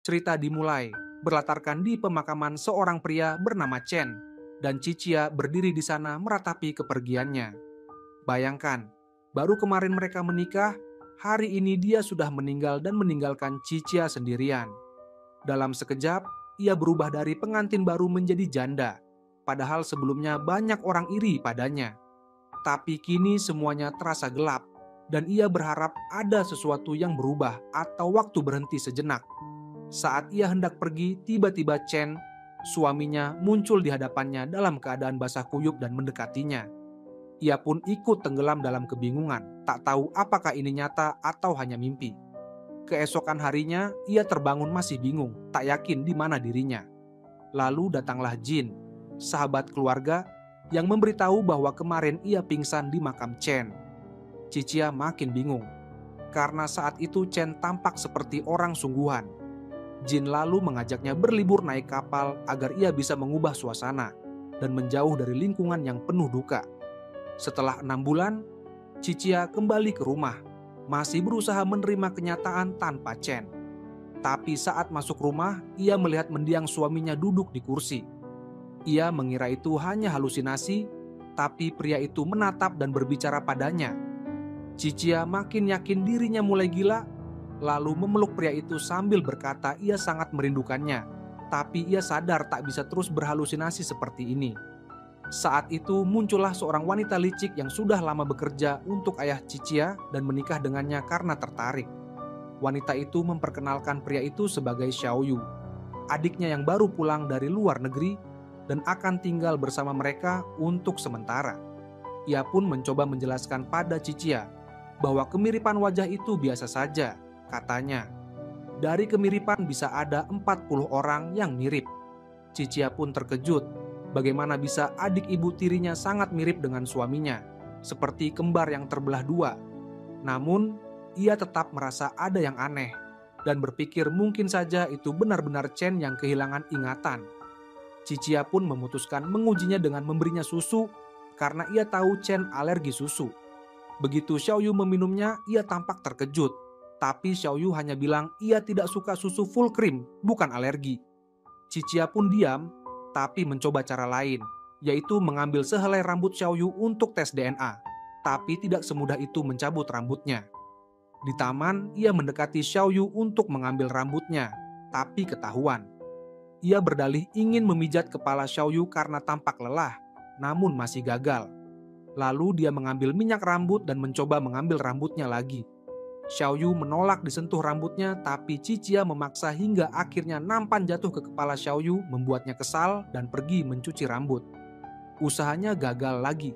Cerita dimulai berlatarkan di pemakaman seorang pria bernama Chen, dan Cicia berdiri di sana meratapi kepergiannya. Bayangkan, baru kemarin mereka menikah, hari ini dia sudah meninggal dan meninggalkan Cicia sendirian. Dalam sekejap, ia berubah dari pengantin baru menjadi janda, padahal sebelumnya banyak orang iri padanya. Tapi kini semuanya terasa gelap, dan ia berharap ada sesuatu yang berubah atau waktu berhenti sejenak. Saat ia hendak pergi, tiba-tiba Chen, suaminya, muncul di hadapannya dalam keadaan basah kuyup dan mendekatinya. Ia pun ikut tenggelam dalam kebingungan, tak tahu apakah ini nyata atau hanya mimpi. Keesokan harinya, ia terbangun masih bingung, tak yakin di mana dirinya. Lalu datanglah Jin, sahabat keluarga, yang memberitahu bahwa kemarin ia pingsan di makam Chen. Cicia makin bingung, karena saat itu Chen tampak seperti orang sungguhan. Jin lalu mengajaknya berlibur naik kapal agar ia bisa mengubah suasana dan menjauh dari lingkungan yang penuh duka. Setelah 6 bulan, Cicia kembali ke rumah, masih berusaha menerima kenyataan tanpa Chen. Tapi saat masuk rumah, ia melihat mendiang suaminya duduk di kursi. Ia mengira itu hanya halusinasi, tapi pria itu menatap dan berbicara padanya. Cicia makin yakin dirinya mulai gila, lalu memeluk pria itu sambil berkata ia sangat merindukannya, tapi ia sadar tak bisa terus berhalusinasi seperti ini. Saat itu muncullah seorang wanita licik yang sudah lama bekerja untuk ayah Cicia dan menikah dengannya karena tertarik. Wanita itu memperkenalkan pria itu sebagai Xiaoyu, adiknya yang baru pulang dari luar negeri dan akan tinggal bersama mereka untuk sementara. Ia pun mencoba menjelaskan pada Cicia bahwa kemiripan wajah itu biasa saja. Katanya, dari kemiripan bisa ada 40 orang yang mirip. Cicia pun terkejut, bagaimana bisa adik ibu tirinya sangat mirip dengan suaminya, seperti kembar yang terbelah dua. Namun, ia tetap merasa ada yang aneh, dan berpikir mungkin saja itu benar-benar Chen yang kehilangan ingatan. Cicia pun memutuskan mengujinya dengan memberinya susu, karena ia tahu Chen alergi susu. Begitu Xiaoyu meminumnya, ia tampak terkejut. Tapi Xiaoyu hanya bilang ia tidak suka susu full cream, bukan alergi. Cicia pun diam, tapi mencoba cara lain, yaitu mengambil sehelai rambut Xiaoyu untuk tes DNA. Tapi tidak semudah itu mencabut rambutnya. Di taman, ia mendekati Xiaoyu untuk mengambil rambutnya, tapi ketahuan. Ia berdalih ingin memijat kepala Xiaoyu karena tampak lelah, namun masih gagal. Lalu dia mengambil minyak rambut dan mencoba mengambil rambutnya lagi. Xiaoyu menolak disentuh rambutnya, tapi Cicia memaksa hingga akhirnya nampan jatuh ke kepala Xiaoyu, membuatnya kesal dan pergi mencuci rambut. Usahanya gagal lagi.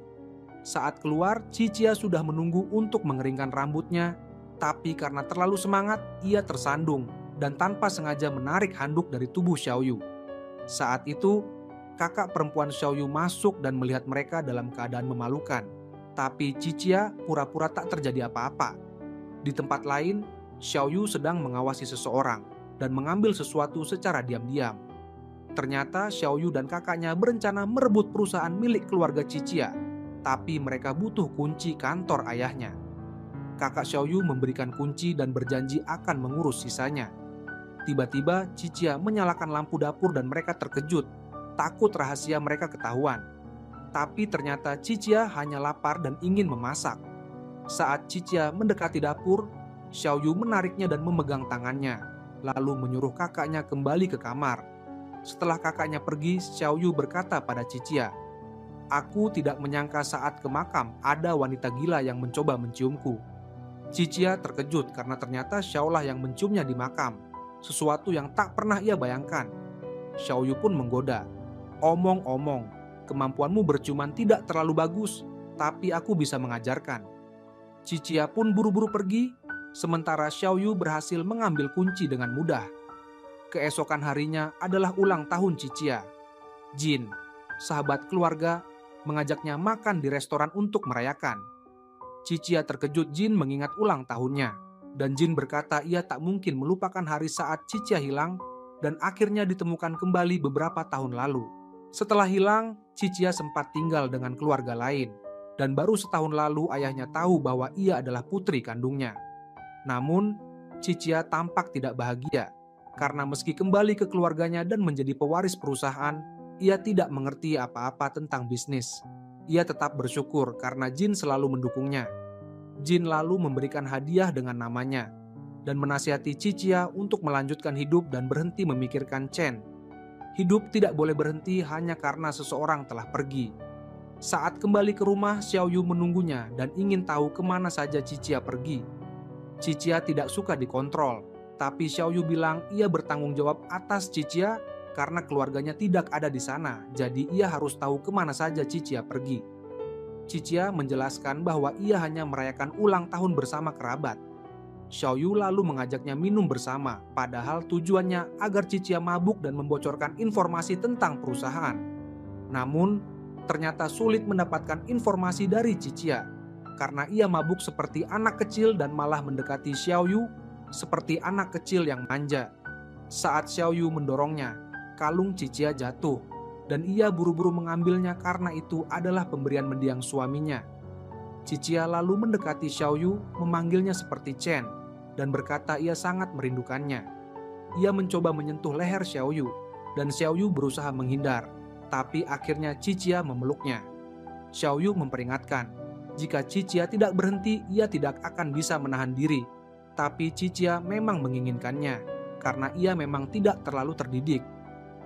Saat keluar, Cicia sudah menunggu untuk mengeringkan rambutnya, tapi karena terlalu semangat, ia tersandung dan tanpa sengaja menarik handuk dari tubuh Xiaoyu. Saat itu, kakak perempuan Xiaoyu masuk dan melihat mereka dalam keadaan memalukan. Tapi Cicia pura-pura tak terjadi apa-apa. Di tempat lain, Xiaoyu sedang mengawasi seseorang dan mengambil sesuatu secara diam-diam. Ternyata Xiaoyu dan kakaknya berencana merebut perusahaan milik keluarga Cicia, tapi mereka butuh kunci kantor ayahnya. Kakak Xiaoyu memberikan kunci dan berjanji akan mengurus sisanya. Tiba-tiba Cicia menyalakan lampu dapur dan mereka terkejut, takut rahasia mereka ketahuan. Tapi ternyata Cicia hanya lapar dan ingin memasak. Saat Cicia mendekati dapur, Xiaoyu menariknya dan memegang tangannya, lalu menyuruh kakaknya kembali ke kamar. Setelah kakaknya pergi, Xiaoyu berkata pada Cicia, "Aku tidak menyangka saat ke makam ada wanita gila yang mencoba menciumku." Cicia terkejut karena ternyata Xiaolah yang menciumnya di makam, sesuatu yang tak pernah ia bayangkan. Xiaoyu pun menggoda, "Omong-omong, kemampuanmu berciuman tidak terlalu bagus, tapi aku bisa mengajarkan." Cicia pun buru-buru pergi, sementara Xiaoyu berhasil mengambil kunci dengan mudah. Keesokan harinya adalah ulang tahun Cicia. Jin, sahabat keluarga, mengajaknya makan di restoran untuk merayakan. Cicia terkejut Jin mengingat ulang tahunnya, dan Jin berkata ia tak mungkin melupakan hari saat Cicia hilang dan akhirnya ditemukan kembali beberapa tahun lalu. Setelah hilang, Cicia sempat tinggal dengan keluarga lain. Dan baru setahun lalu ayahnya tahu bahwa ia adalah putri kandungnya. Namun, Cicia tampak tidak bahagia karena meski kembali ke keluarganya dan menjadi pewaris perusahaan, ia tidak mengerti apa-apa tentang bisnis. Ia tetap bersyukur karena Jin selalu mendukungnya. Jin lalu memberikan hadiah dengan namanya dan menasihati Cicia untuk melanjutkan hidup dan berhenti memikirkan Chen. Hidup tidak boleh berhenti hanya karena seseorang telah pergi. Saat kembali ke rumah, Xiaoyu menunggunya dan ingin tahu kemana saja Cicia pergi. Cicia tidak suka dikontrol, tapi Xiaoyu bilang ia bertanggung jawab atas Cicia karena keluarganya tidak ada di sana, jadi ia harus tahu kemana saja Cicia pergi. Cicia menjelaskan bahwa ia hanya merayakan ulang tahun bersama kerabat. Xiaoyu lalu mengajaknya minum bersama, padahal tujuannya agar Cicia mabuk dan membocorkan informasi tentang perusahaan. Namun, ternyata sulit mendapatkan informasi dari Cicia, karena ia mabuk seperti anak kecil dan malah mendekati Xiaoyu seperti anak kecil yang manja. Saat Xiaoyu mendorongnya, kalung Cicia jatuh, dan ia buru-buru mengambilnya karena itu adalah pemberian mendiang suaminya. Cicia lalu mendekati Xiaoyu, memanggilnya seperti Chen, dan berkata ia sangat merindukannya. Ia mencoba menyentuh leher Xiaoyu, dan Xiaoyu berusaha menghindar, tapi akhirnya Cicia memeluknya. Xiaoyu memperingatkan, jika Cicia tidak berhenti, ia tidak akan bisa menahan diri. Tapi Cicia memang menginginkannya, karena ia memang tidak terlalu terdidik.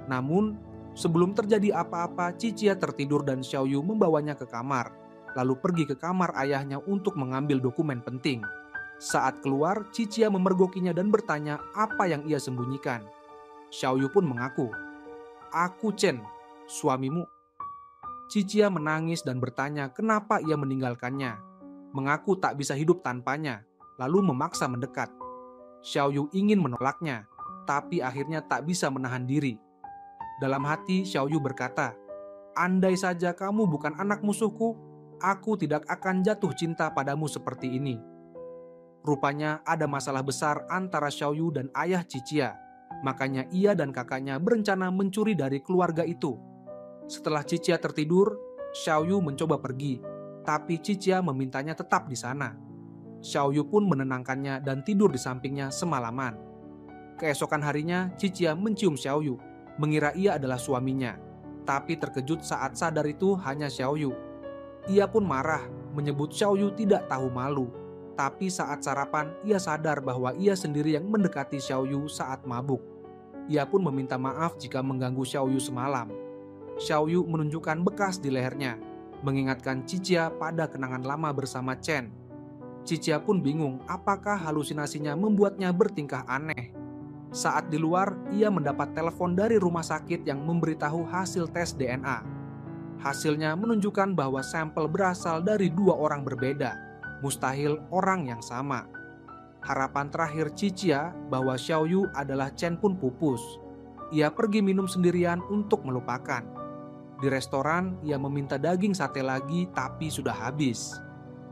Namun, sebelum terjadi apa-apa, Cicia tertidur dan Xiaoyu membawanya ke kamar, lalu pergi ke kamar ayahnya untuk mengambil dokumen penting. Saat keluar, Cicia memergokinya dan bertanya apa yang ia sembunyikan. Xiaoyu pun mengaku, "Aku Chen, suamimu." Cicia menangis dan bertanya kenapa ia meninggalkannya, mengaku tak bisa hidup tanpanya, lalu memaksa mendekat. Xiaoyu ingin menolaknya, tapi akhirnya tak bisa menahan diri. Dalam hati, Xiaoyu berkata, "Andai saja kamu bukan anak musuhku, aku tidak akan jatuh cinta padamu seperti ini." Rupanya ada masalah besar antara Xiaoyu dan ayah Cicia, makanya ia dan kakaknya berencana mencuri dari keluarga itu. Setelah Cicia tertidur, Xiaoyu mencoba pergi, tapi Cicia memintanya tetap di sana. Xiaoyu pun menenangkannya dan tidur di sampingnya semalaman. Keesokan harinya, Cicia mencium Xiaoyu, mengira ia adalah suaminya, tapi terkejut saat sadar itu hanya Xiaoyu. Ia pun marah, menyebut Xiaoyu tidak tahu malu. Tapi saat sarapan, ia sadar bahwa ia sendiri yang mendekati Xiaoyu saat mabuk. Ia pun meminta maaf jika mengganggu Xiaoyu semalam. Xiaoyu menunjukkan bekas di lehernya, mengingatkan Cicia pada kenangan lama bersama Chen. Cicia pun bingung apakah halusinasinya membuatnya bertingkah aneh. Saat di luar, ia mendapat telepon dari rumah sakit yang memberitahu hasil tes DNA. Hasilnya menunjukkan bahwa sampel berasal dari 2 orang berbeda, mustahil orang yang sama. Harapan terakhir Cicia bahwa Xiaoyu adalah Chen pun pupus. Ia pergi minum sendirian untuk melupakan. Di restoran, ia meminta daging sate lagi tapi sudah habis.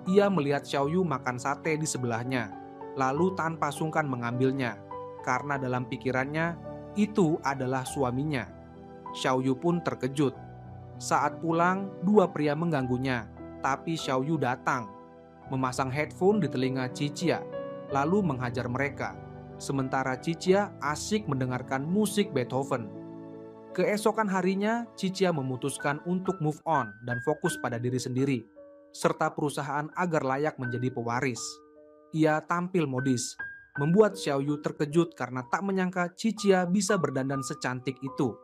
Ia melihat Xiaoyu makan sate di sebelahnya, lalu tanpa sungkan mengambilnya, karena dalam pikirannya itu adalah suaminya. Xiaoyu pun terkejut. Saat pulang, 2 pria mengganggunya, tapi Xiaoyu datang, memasang headphone di telinga Cicia, lalu menghajar mereka. Sementara Cicia asyik mendengarkan musik Beethoven. Keesokan harinya, Cicia memutuskan untuk move on dan fokus pada diri sendiri, serta perusahaan agar layak menjadi pewaris. Ia tampil modis, membuat Xiaoyu terkejut karena tak menyangka Cicia bisa berdandan secantik itu.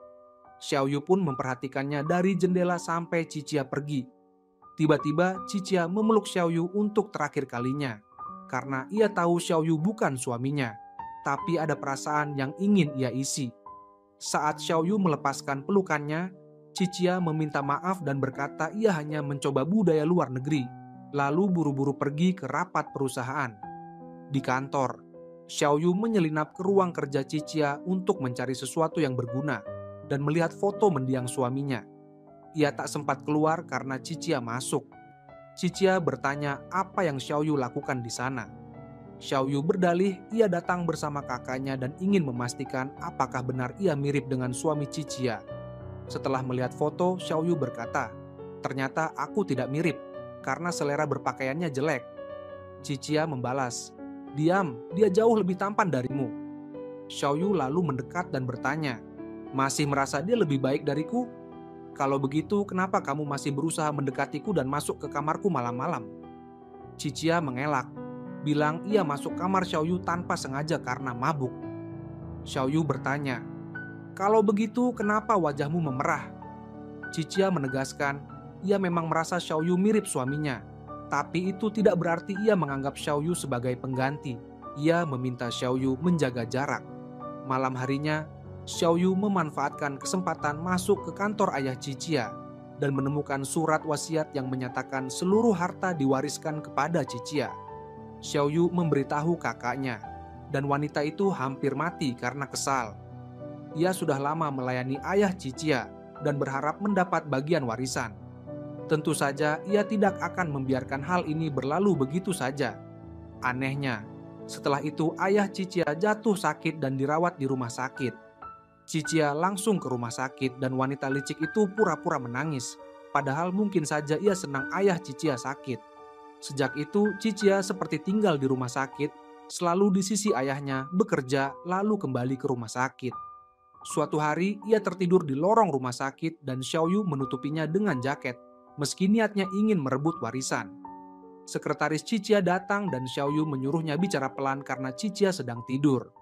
Xiaoyu pun memperhatikannya dari jendela sampai Cicia pergi. Tiba-tiba Cicia memeluk Xiaoyu untuk terakhir kalinya, karena ia tahu Xiaoyu bukan suaminya, tapi ada perasaan yang ingin ia isi. Saat Xiaoyu melepaskan pelukannya, Cicia meminta maaf dan berkata ia hanya mencoba budaya luar negeri, lalu buru-buru pergi ke rapat perusahaan. Di kantor, Xiaoyu menyelinap ke ruang kerja Cicia untuk mencari sesuatu yang berguna dan melihat foto mendiang suaminya. Ia tak sempat keluar karena Cicia masuk. Cicia bertanya apa yang Xiaoyu lakukan di sana. Xiaoyu berdalih ia datang bersama kakaknya dan ingin memastikan apakah benar ia mirip dengan suami Cicia. Setelah melihat foto, Xiaoyu berkata, "Ternyata aku tidak mirip, karena selera berpakaiannya jelek." Cicia membalas, "Diam, dia jauh lebih tampan darimu." Xiaoyu lalu mendekat dan bertanya, "Masih merasa dia lebih baik dariku? Kalau begitu, kenapa kamu masih berusaha mendekatiku dan masuk ke kamarku malam-malam?" Cicia mengelak, bilang ia masuk kamar Xiaoyu tanpa sengaja karena mabuk. Xiaoyu bertanya, "Kalau begitu, kenapa wajahmu memerah?" Cicia menegaskan, ia memang merasa Xiaoyu mirip suaminya, tapi itu tidak berarti ia menganggap Xiaoyu sebagai pengganti. Ia meminta Xiaoyu menjaga jarak. Malam harinya, Xiaoyu memanfaatkan kesempatan masuk ke kantor ayah Cicia dan menemukan surat wasiat yang menyatakan seluruh harta diwariskan kepada Cicia. Xiaoyu memberitahu kakaknya, dan wanita itu hampir mati karena kesal. Ia sudah lama melayani ayah Cicia dan berharap mendapat bagian warisan. Tentu saja ia tidak akan membiarkan hal ini berlalu begitu saja. Anehnya, setelah itu ayah Cicia jatuh sakit dan dirawat di rumah sakit. Cicia langsung ke rumah sakit dan wanita licik itu pura-pura menangis, padahal mungkin saja ia senang ayah Cicia sakit. Sejak itu, Cicia seperti tinggal di rumah sakit, selalu di sisi ayahnya, bekerja, lalu kembali ke rumah sakit. Suatu hari, ia tertidur di lorong rumah sakit dan Xiaoyu menutupinya dengan jaket, meski niatnya ingin merebut warisan. Sekretaris Cicia datang dan Xiaoyu menyuruhnya bicara pelan karena Cicia sedang tidur.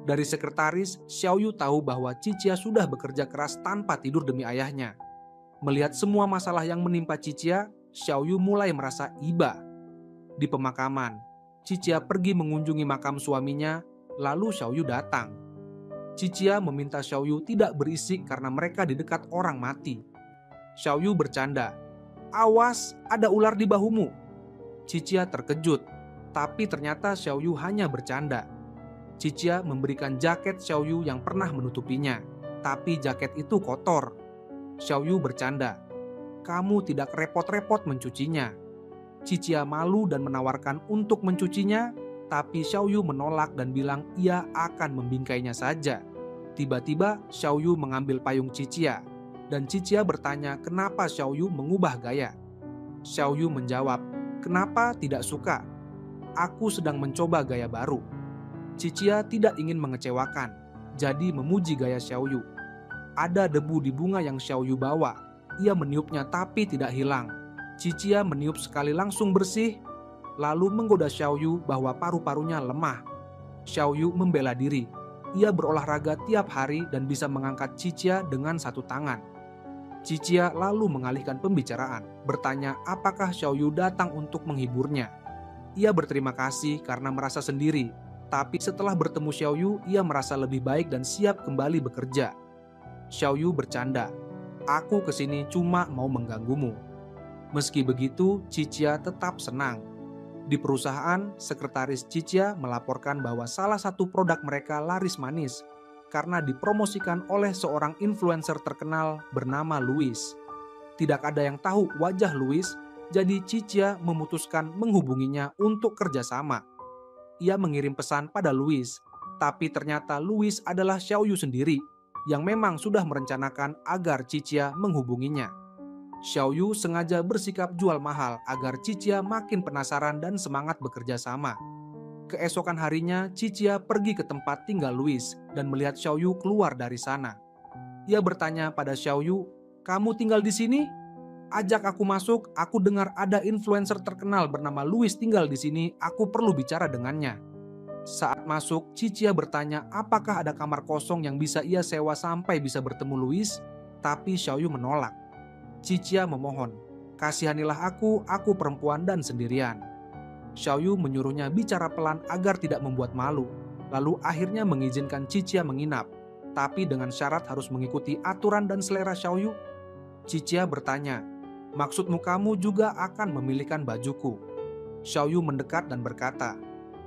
Dari sekretaris, Xiaoyu tahu bahwa Cicia sudah bekerja keras tanpa tidur demi ayahnya. Melihat semua masalah yang menimpa Cicia, Xiaoyu mulai merasa iba. Di pemakaman, Cicia pergi mengunjungi makam suaminya, lalu Xiaoyu datang. Cicia meminta Xiaoyu tidak berisik karena mereka di dekat orang mati. Xiaoyu bercanda, "Awas, ada ular di bahumu." Cicia terkejut, tapi ternyata Xiaoyu hanya bercanda. Cicia memberikan jaket Xiaoyu yang pernah menutupinya, tapi jaket itu kotor. Xiaoyu bercanda, "Kamu tidak repot-repot mencucinya." Cicia malu dan menawarkan untuk mencucinya, tapi Xiaoyu menolak dan bilang ia akan membingkainya saja. Tiba-tiba Xiaoyu mengambil payung Cicia, dan Cicia bertanya kenapa Xiaoyu mengubah gaya. Xiaoyu menjawab, "Kenapa tidak suka? Aku sedang mencoba gaya baru." Cicia tidak ingin mengecewakan, jadi memuji gaya Xiaoyu. Ada debu di bunga yang Xiaoyu bawa. Ia meniupnya tapi tidak hilang. Cicia meniup sekali langsung bersih, lalu menggoda Xiaoyu bahwa paru-parunya lemah. Xiaoyu membela diri. Ia berolahraga tiap hari dan bisa mengangkat Cicia dengan satu tangan. Cicia lalu mengalihkan pembicaraan, bertanya apakah Xiaoyu datang untuk menghiburnya. Ia berterima kasih karena merasa sendiri, tapi setelah bertemu Xiaoyu, ia merasa lebih baik dan siap kembali bekerja. Xiaoyu bercanda, "Aku kesini cuma mau mengganggumu." Meski begitu, Cicia tetap senang. Di perusahaan, sekretaris Cicia melaporkan bahwa salah satu produk mereka laris manis karena dipromosikan oleh seorang influencer terkenal bernama Louis. Tidak ada yang tahu wajah Louis, jadi Cicia memutuskan menghubunginya untuk kerjasama. Ia mengirim pesan pada Louis, tapi ternyata Louis adalah Xiaoyu sendiri yang memang sudah merencanakan agar Cicia menghubunginya. Xiaoyu sengaja bersikap jual mahal agar Cicia makin penasaran dan semangat bekerja sama. Keesokan harinya, Cicia pergi ke tempat tinggal Louis dan melihat Xiaoyu keluar dari sana. Ia bertanya pada Xiaoyu, "Kamu tinggal di sini? Ajak aku masuk, aku dengar ada influencer terkenal bernama Louis tinggal di sini, aku perlu bicara dengannya." Saat masuk, Cicia bertanya apakah ada kamar kosong yang bisa ia sewa sampai bisa bertemu Louis, tapi Xiaoyu menolak. Cicia memohon, "Kasihanilah aku perempuan dan sendirian." Xiaoyu menyuruhnya bicara pelan agar tidak membuat malu, lalu akhirnya mengizinkan Cicia menginap, tapi dengan syarat harus mengikuti aturan dan selera Xiaoyu. Cicia bertanya, "Maksudmu kamu juga akan memilihkan bajuku?" Xiaoyu mendekat dan berkata,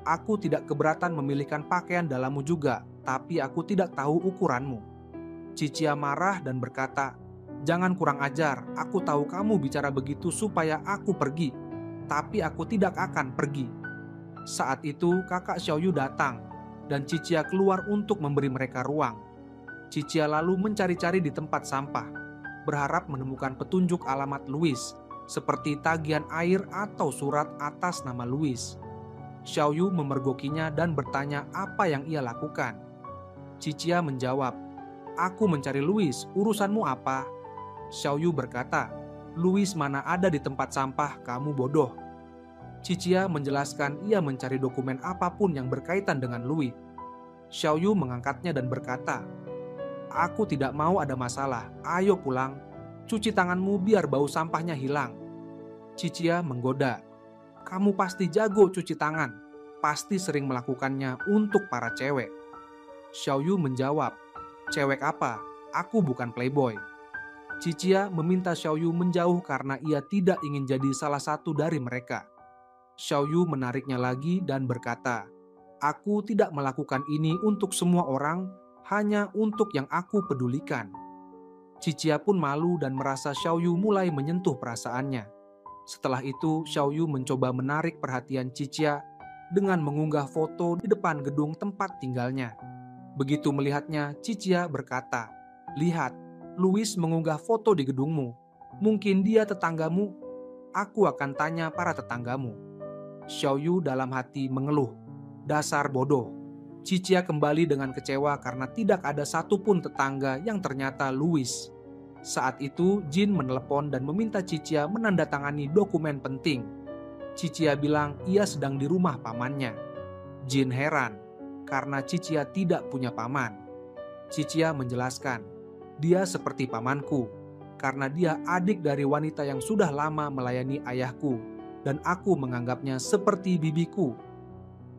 "Aku tidak keberatan memilihkan pakaian dalammu juga, tapi aku tidak tahu ukuranmu." Cicia marah dan berkata, "Jangan kurang ajar, aku tahu kamu bicara begitu supaya aku pergi, tapi aku tidak akan pergi." Saat itu kakak Xiaoyu datang, dan Cicia keluar untuk memberi mereka ruang. Cicia lalu mencari-cari di tempat sampah, berharap menemukan petunjuk alamat Louis, seperti tagihan air atau surat atas nama Louis. Xiaoyu memergokinya dan bertanya apa yang ia lakukan. Cicia menjawab, "Aku mencari Louis, urusanmu apa?" Xiaoyu berkata, "Louis mana ada di tempat sampah, kamu bodoh." Cicia menjelaskan ia mencari dokumen apapun yang berkaitan dengan Louis. Xiaoyu mengangkatnya dan berkata, "Aku tidak mau ada masalah, ayo pulang. Cuci tanganmu biar bau sampahnya hilang." Cicia menggoda, "Kamu pasti jago cuci tangan, pasti sering melakukannya untuk para cewek." Xiaoyu menjawab, "Cewek apa? Aku bukan playboy." Cicia meminta Xiaoyu menjauh karena ia tidak ingin jadi salah satu dari mereka. Xiaoyu menariknya lagi dan berkata, "Aku tidak melakukan ini untuk semua orang, hanya untuk yang aku pedulikan." Cicia pun malu dan merasa Xiaoyu mulai menyentuh perasaannya. Setelah itu, Xiaoyu mencoba menarik perhatian Cicia dengan mengunggah foto di depan gedung tempat tinggalnya. Begitu melihatnya, Cicia berkata, "Lihat, Louis mengunggah foto di gedungmu. Mungkin dia tetanggamu. Aku akan tanya para tetanggamu." Xiaoyu dalam hati mengeluh, "Dasar bodoh." Cicia kembali dengan kecewa karena tidak ada satupun tetangga yang ternyata Louis. Saat itu, Jin menelepon dan meminta Cicia menandatangani dokumen penting. Cicia bilang ia sedang di rumah pamannya. Jin heran karena Cicia tidak punya paman. Cicia menjelaskan, "Dia seperti pamanku, karena dia adik dari wanita yang sudah lama melayani ayahku, dan aku menganggapnya seperti bibiku."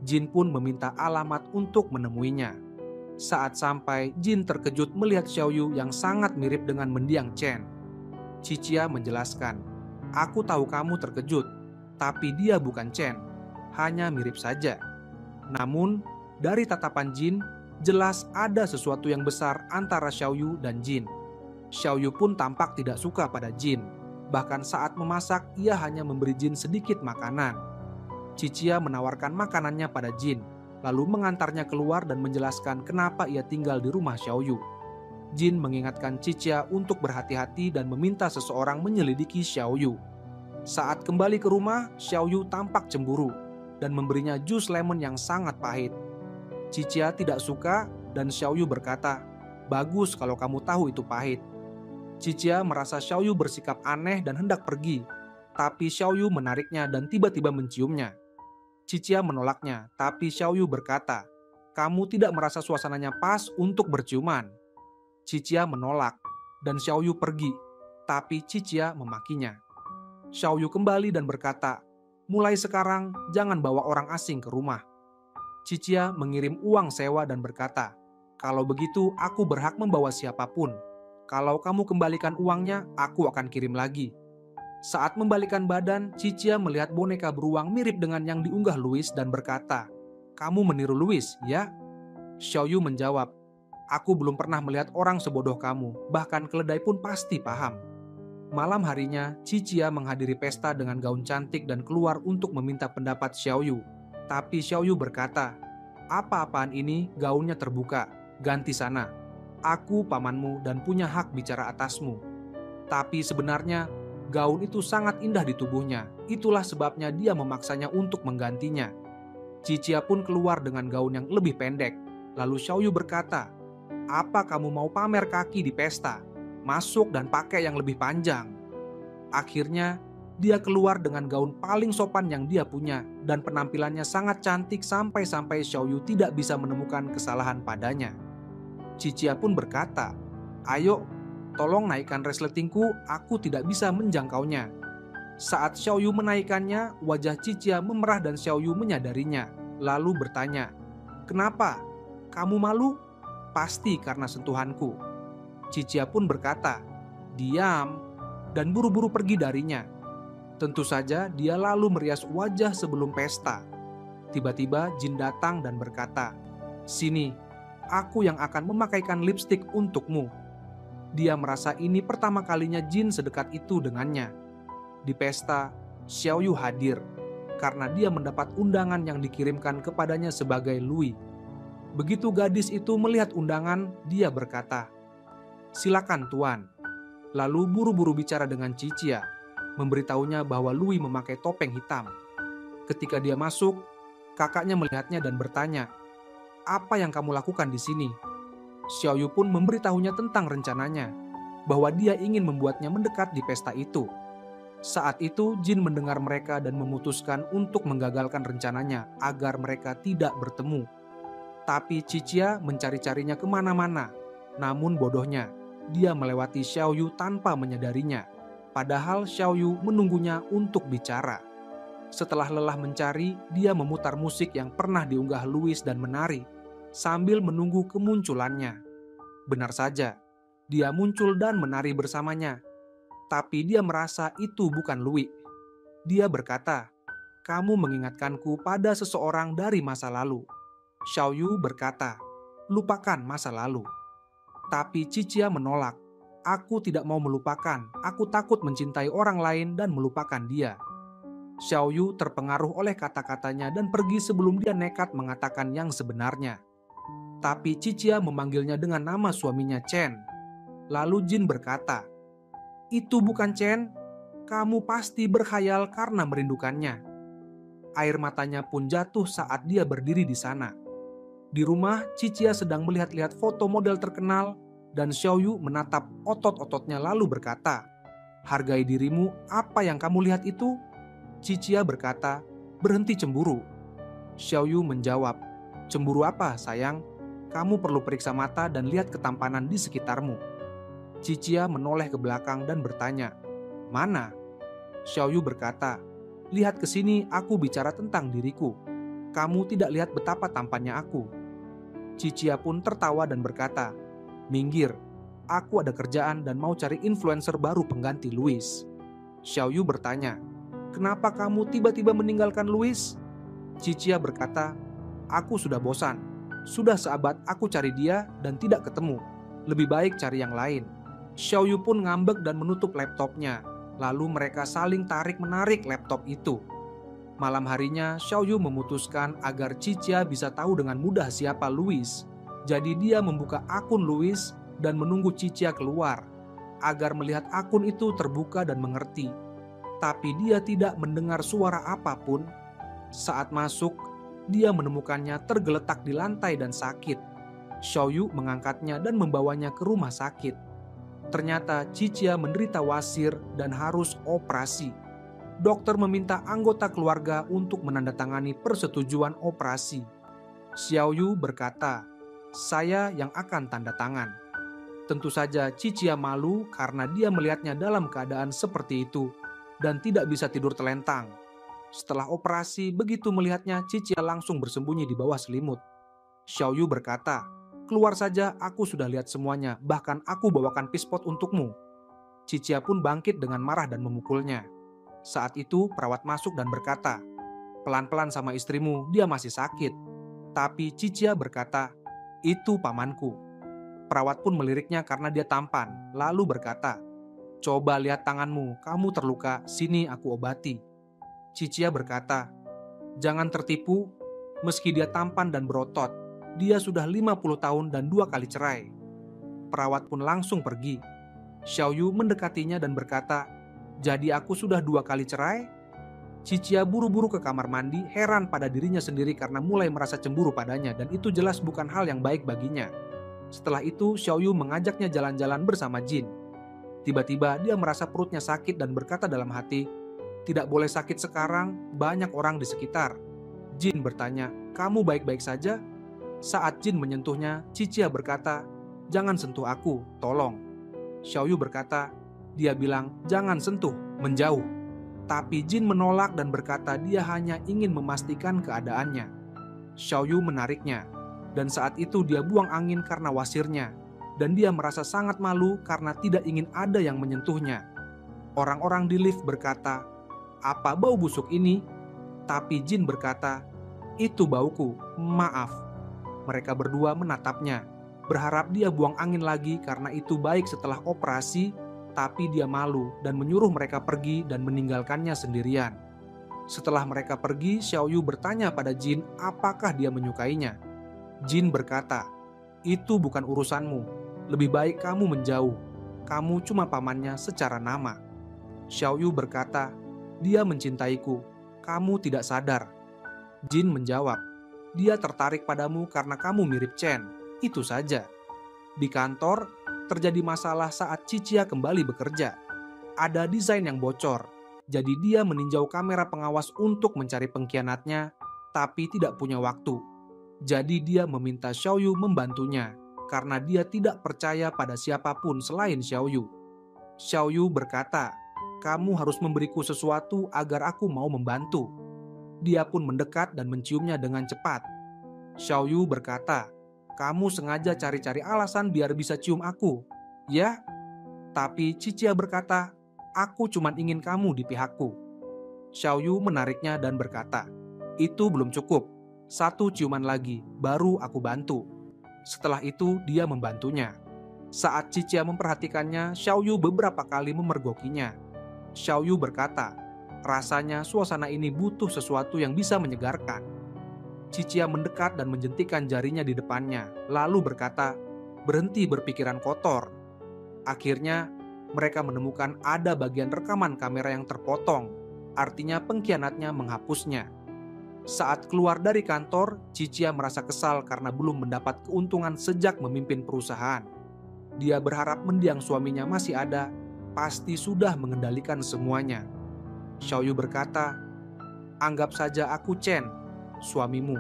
Jin pun meminta alamat untuk menemuinya. Saat sampai, Jin terkejut melihat Xiaoyu yang sangat mirip dengan mendiang Chen. Cicia menjelaskan, "Aku tahu kamu terkejut, tapi dia bukan Chen, hanya mirip saja." Namun, dari tatapan Jin, jelas ada sesuatu yang besar antara Xiaoyu dan Jin. Xiaoyu pun tampak tidak suka pada Jin. Bahkan saat memasak, ia hanya memberi Jin sedikit makanan. Cicia menawarkan makanannya pada Jin, lalu mengantarnya keluar dan menjelaskan kenapa ia tinggal di rumah Xiaoyu. Jin mengingatkan Cicia untuk berhati-hati dan meminta seseorang menyelidiki Xiaoyu. Saat kembali ke rumah, Xiaoyu tampak cemburu dan memberinya jus lemon yang sangat pahit. Cicia tidak suka dan Xiaoyu berkata, "Bagus kalau kamu tahu itu pahit." Cicia merasa Xiaoyu bersikap aneh dan hendak pergi, tapi Xiaoyu menariknya dan tiba-tiba menciumnya. Cicia menolaknya, tapi Xiaoyu berkata, "Kamu tidak merasa suasananya pas untuk berciuman." Cicia menolak, dan Xiaoyu pergi, tapi Cicia memakinya. Xiaoyu kembali dan berkata, "Mulai sekarang, jangan bawa orang asing ke rumah." Cicia mengirim uang sewa dan berkata, "Kalau begitu, aku berhak membawa siapapun. Kalau kamu kembalikan uangnya, aku akan kirim lagi." Saat membalikan badan, Cicia melihat boneka beruang mirip dengan yang diunggah Louis dan berkata, "Kamu meniru Louis, ya?" Xiaoyu menjawab, "Aku belum pernah melihat orang sebodoh kamu, bahkan keledai pun pasti paham." Malam harinya, Cicia menghadiri pesta dengan gaun cantik dan keluar untuk meminta pendapat Xiaoyu. Tapi Xiaoyu berkata, "Apa-apaan ini, gaunnya terbuka, ganti sana. Aku pamanmu dan punya hak bicara atasmu." Tapi sebenarnya, gaun itu sangat indah di tubuhnya, itulah sebabnya dia memaksanya untuk menggantinya. Cicia pun keluar dengan gaun yang lebih pendek. Lalu Xiaoyu berkata, "Apa kamu mau pamer kaki di pesta? Masuk dan pakai yang lebih panjang." Akhirnya, dia keluar dengan gaun paling sopan yang dia punya, dan penampilannya sangat cantik sampai-sampai Xiaoyu tidak bisa menemukan kesalahan padanya. Cicia pun berkata, "Ayo, tolong naikkan resletingku, aku tidak bisa menjangkaunya." Saat Xiaoyu menaikkannya, wajah Cicia memerah dan Xiaoyu menyadarinya, lalu bertanya, "Kenapa? Kamu malu?" "Pasti karena sentuhanku." Cicia pun berkata, "Diam," dan buru-buru pergi darinya. Tentu saja dia lalu merias wajah sebelum pesta. Tiba-tiba Jin datang dan berkata, "Sini, aku yang akan memakaikan lipstik untukmu." Dia merasa ini pertama kalinya Jin sedekat itu dengannya. Di pesta, Xiaoyu hadir karena dia mendapat undangan yang dikirimkan kepadanya sebagai Louis. Begitu gadis itu melihat undangan, dia berkata, "Silakan tuan." Lalu buru-buru bicara dengan Cicia, memberitahunya bahwa Louis memakai topeng hitam. Ketika dia masuk, kakaknya melihatnya dan bertanya, "Apa yang kamu lakukan di sini?" Xiaoyu pun memberitahunya tentang rencananya, bahwa dia ingin membuatnya mendekat di pesta itu. Saat itu Jin mendengar mereka dan memutuskan untuk menggagalkan rencananya agar mereka tidak bertemu. Tapi Qiqia mencari-carinya kemana-mana. Namun bodohnya, dia melewati Xiaoyu tanpa menyadarinya. Padahal Xiaoyu menunggunya untuk bicara. Setelah lelah mencari, dia memutar musik yang pernah diunggah Louis dan menari, sambil menunggu kemunculannya. Benar saja, dia muncul dan menari bersamanya. Tapi dia merasa itu bukan Louis. Dia berkata, "Kamu mengingatkanku pada seseorang dari masa lalu." Xiaoyu berkata, "Lupakan masa lalu." Tapi Qiqia menolak. "Aku tidak mau melupakan, aku takut mencintai orang lain dan melupakan dia." Xiaoyu terpengaruh oleh kata-katanya dan pergi sebelum dia nekat mengatakan yang sebenarnya. Tapi Qiqia memanggilnya dengan nama suaminya Chen. Lalu Jin berkata, "Itu bukan Chen, kamu pasti berkhayal karena merindukannya." Air matanya pun jatuh saat dia berdiri di sana. Di rumah, Qiqia sedang melihat-lihat foto model terkenal dan Xiaoyu menatap otot-ototnya lalu berkata, "Hargai dirimu, apa yang kamu lihat itu?" Qiqia berkata, "Berhenti cemburu." Xiaoyu menjawab, "Cemburu apa, sayang? Kamu perlu periksa mata dan lihat ketampanan di sekitarmu." Qiqia menoleh ke belakang dan bertanya, "Mana?" Xiaoyu berkata, "Lihat ke sini, aku bicara tentang diriku. Kamu tidak lihat betapa tampannya aku." Qiqia pun tertawa dan berkata, "Minggir, aku ada kerjaan dan mau cari influencer baru pengganti Louis." Xiaoyu bertanya, "Kenapa kamu tiba-tiba meninggalkan Louis?" Qiqia berkata, "Aku sudah bosan. Sudah seabad aku cari dia dan tidak ketemu. Lebih baik cari yang lain." Xiaoyu pun ngambek dan menutup laptopnya. Lalu mereka saling tarik-menarik laptop itu. Malam harinya, Xiaoyu memutuskan agar Qiqia bisa tahu dengan mudah siapa Louis. Jadi dia membuka akun Louis dan menunggu Qiqia keluar, agar melihat akun itu terbuka dan mengerti. Tapi dia tidak mendengar suara apapun. Saat masuk, dia menemukannya tergeletak di lantai dan sakit. Xiaoyu mengangkatnya dan membawanya ke rumah sakit. Ternyata Qiqia menderita wasir dan harus operasi. Dokter meminta anggota keluarga untuk menandatangani persetujuan operasi. Xiaoyu berkata, "Saya yang akan tanda tangan." Tentu saja Qiqia malu karena dia melihatnya dalam keadaan seperti itu dan tidak bisa tidur telentang. Setelah operasi, begitu melihatnya, Qiqia langsung bersembunyi di bawah selimut. Xiaoyu berkata, "Keluar saja, aku sudah lihat semuanya, bahkan aku bawakan pispot untukmu." Qiqia pun bangkit dengan marah dan memukulnya. Saat itu perawat masuk dan berkata, "Pelan-pelan sama istrimu, dia masih sakit." Tapi Qiqia berkata, "Itu pamanku." Perawat pun meliriknya karena dia tampan, lalu berkata, "Coba lihat tanganmu, kamu terluka, sini aku obati." Qiqia berkata, "Jangan tertipu, meski dia tampan dan berotot, dia sudah 50 tahun dan 2 kali cerai." Perawat pun langsung pergi. Xiaoyu mendekatinya dan berkata, "Jadi aku sudah 2 kali cerai?" Qiqia buru-buru ke kamar mandi, heran pada dirinya sendiri karena mulai merasa cemburu padanya dan itu jelas bukan hal yang baik baginya. Setelah itu, Xiaoyu mengajaknya jalan-jalan bersama Jin. Tiba-tiba dia merasa perutnya sakit dan berkata dalam hati, "Tidak boleh sakit sekarang, banyak orang di sekitar." Jin bertanya, "Kamu baik-baik saja?" Saat Jin menyentuhnya, Qiqia berkata, "Jangan sentuh aku, tolong." Xiaoyu berkata, "Dia bilang, jangan sentuh, menjauh." Tapi Jin menolak dan berkata dia hanya ingin memastikan keadaannya. Xiaoyu menariknya, dan saat itu dia buang angin karena wasirnya, dan dia merasa sangat malu karena tidak ingin ada yang menyentuhnya. Orang-orang di lift berkata, "Apa bau busuk ini?" Tapi Jin berkata, "Itu bauku, maaf." Mereka berdua menatapnya, berharap dia buang angin lagi karena itu baik setelah operasi, tapi dia malu dan menyuruh mereka pergi dan meninggalkannya sendirian. Setelah mereka pergi, Xiaoyu bertanya pada Jin apakah dia menyukainya. Jin berkata, "Itu bukan urusanmu, lebih baik kamu menjauh. Kamu cuma pamannya secara nama." Xiaoyu berkata, "Dia mencintaiku, kamu tidak sadar." Jin menjawab, "Dia tertarik padamu karena kamu mirip Chen, itu saja." Di kantor, terjadi masalah saat Cicia kembali bekerja. Ada desain yang bocor, jadi dia meninjau kamera pengawas untuk mencari pengkhianatnya, tapi tidak punya waktu. Jadi dia meminta Xiaoyu membantunya, karena dia tidak percaya pada siapapun selain Xiaoyu. Xiaoyu berkata, "Kamu harus memberiku sesuatu agar aku mau membantu." Dia pun mendekat dan menciumnya dengan cepat. Xiaoyu berkata, "Kamu sengaja cari-cari alasan biar bisa cium aku, ya?" Tapi Cicia berkata, "Aku cuma ingin kamu di pihakku." Xiaoyu menariknya dan berkata, "Itu belum cukup. 1 ciuman lagi, baru aku bantu." Setelah itu, dia membantunya. Saat Cicia memperhatikannya, Xiaoyu beberapa kali memergokinya. Xiaoyu berkata, rasanya suasana ini butuh sesuatu yang bisa menyegarkan. Cicia mendekat dan menjentikan jarinya di depannya, lalu berkata, "Berhenti berpikiran kotor." Akhirnya, mereka menemukan ada bagian rekaman kamera yang terpotong, artinya pengkhianatnya menghapusnya. Saat keluar dari kantor, Cicia merasa kesal karena belum mendapat keuntungan sejak memimpin perusahaan. Dia berharap mendiang suaminya masih ada, pasti sudah mengendalikan semuanya. Xiaoyu berkata, "Anggap saja aku Chen, suamimu.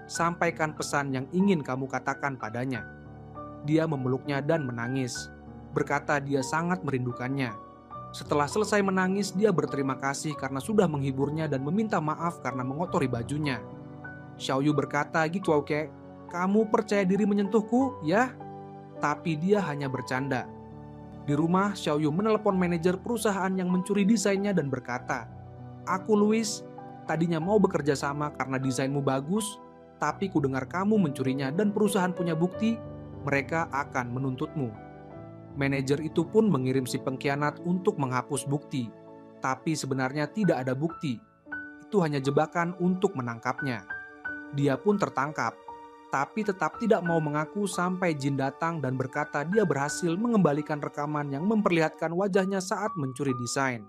Sampaikan pesan yang ingin kamu katakan padanya." Dia memeluknya dan menangis, berkata dia sangat merindukannya. Setelah selesai menangis, dia berterima kasih karena sudah menghiburnya dan meminta maaf karena mengotori bajunya. Xiaoyu berkata, "Gitu oke, kamu percaya diri menyentuhku, ya?" Tapi dia hanya bercanda. Di rumah, Xiaoyu menelepon manajer perusahaan yang mencuri desainnya dan berkata, "Aku Louis, tadinya mau bekerja sama karena desainmu bagus, tapi ku dengar kamu mencurinya dan perusahaan punya bukti, mereka akan menuntutmu." Manajer itu pun mengirim si pengkhianat untuk menghapus bukti, tapi sebenarnya tidak ada bukti. Itu hanya jebakan untuk menangkapnya. Dia pun tertangkap, tapi tetap tidak mau mengaku sampai Jin datang dan berkata dia berhasil mengembalikan rekaman yang memperlihatkan wajahnya saat mencuri desain.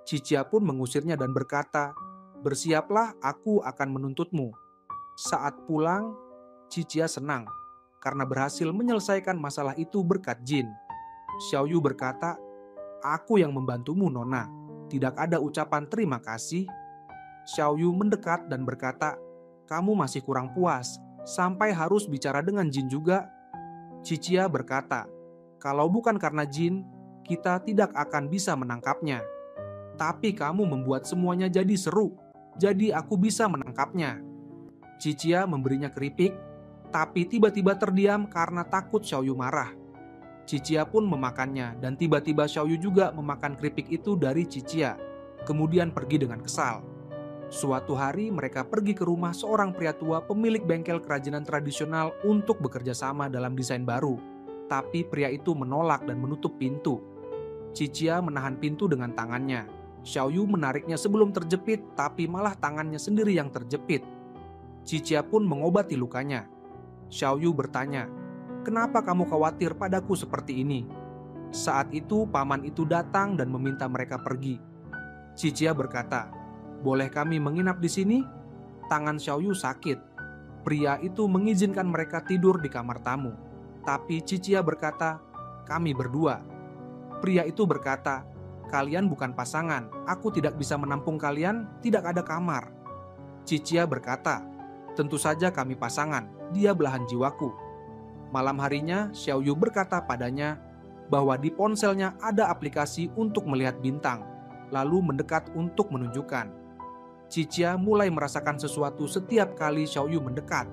Cicia pun mengusirnya dan berkata, "Bersiaplah, aku akan menuntutmu." Saat pulang, Cicia senang karena berhasil menyelesaikan masalah itu berkat Jin. Xiaoyu berkata, "Aku yang membantumu, Nona. Tidak ada ucapan terima kasih." Xiaoyu mendekat dan berkata, "Kamu masih kurang puas, sampai harus bicara dengan Jin juga." Cicia berkata, "Kalau bukan karena Jin, kita tidak akan bisa menangkapnya. Tapi kamu membuat semuanya jadi seru, jadi aku bisa menangkapnya." Cicia memberinya keripik, tapi tiba-tiba terdiam karena takut Xiaoyu marah. Cicia pun memakannya dan tiba-tiba Xiaoyu juga memakan keripik itu dari Cicia, kemudian pergi dengan kesal. Suatu hari mereka pergi ke rumah seorang pria tua pemilik bengkel kerajinan tradisional untuk bekerja sama dalam desain baru. Tapi pria itu menolak dan menutup pintu. Cicia menahan pintu dengan tangannya. Xiaoyu menariknya sebelum terjepit, tapi malah tangannya sendiri yang terjepit. Cicia pun mengobati lukanya. Xiaoyu bertanya, "Kenapa kamu khawatir padaku seperti ini?" Saat itu paman itu datang dan meminta mereka pergi. Cicia berkata, "Boleh kami menginap di sini?" Tangan Xiaoyu sakit. Pria itu mengizinkan mereka tidur di kamar tamu. Tapi Cicia berkata, "Kami berdua." Pria itu berkata, "Kalian bukan pasangan. Aku tidak bisa menampung kalian, tidak ada kamar." Cicia berkata, "Tentu saja kami pasangan. Dia belahan jiwaku." Malam harinya, Xiaoyu berkata padanya bahwa di ponselnya ada aplikasi untuk melihat bintang, lalu mendekat untuk menunjukkan. Cicia mulai merasakan sesuatu setiap kali Xiaoyu mendekat.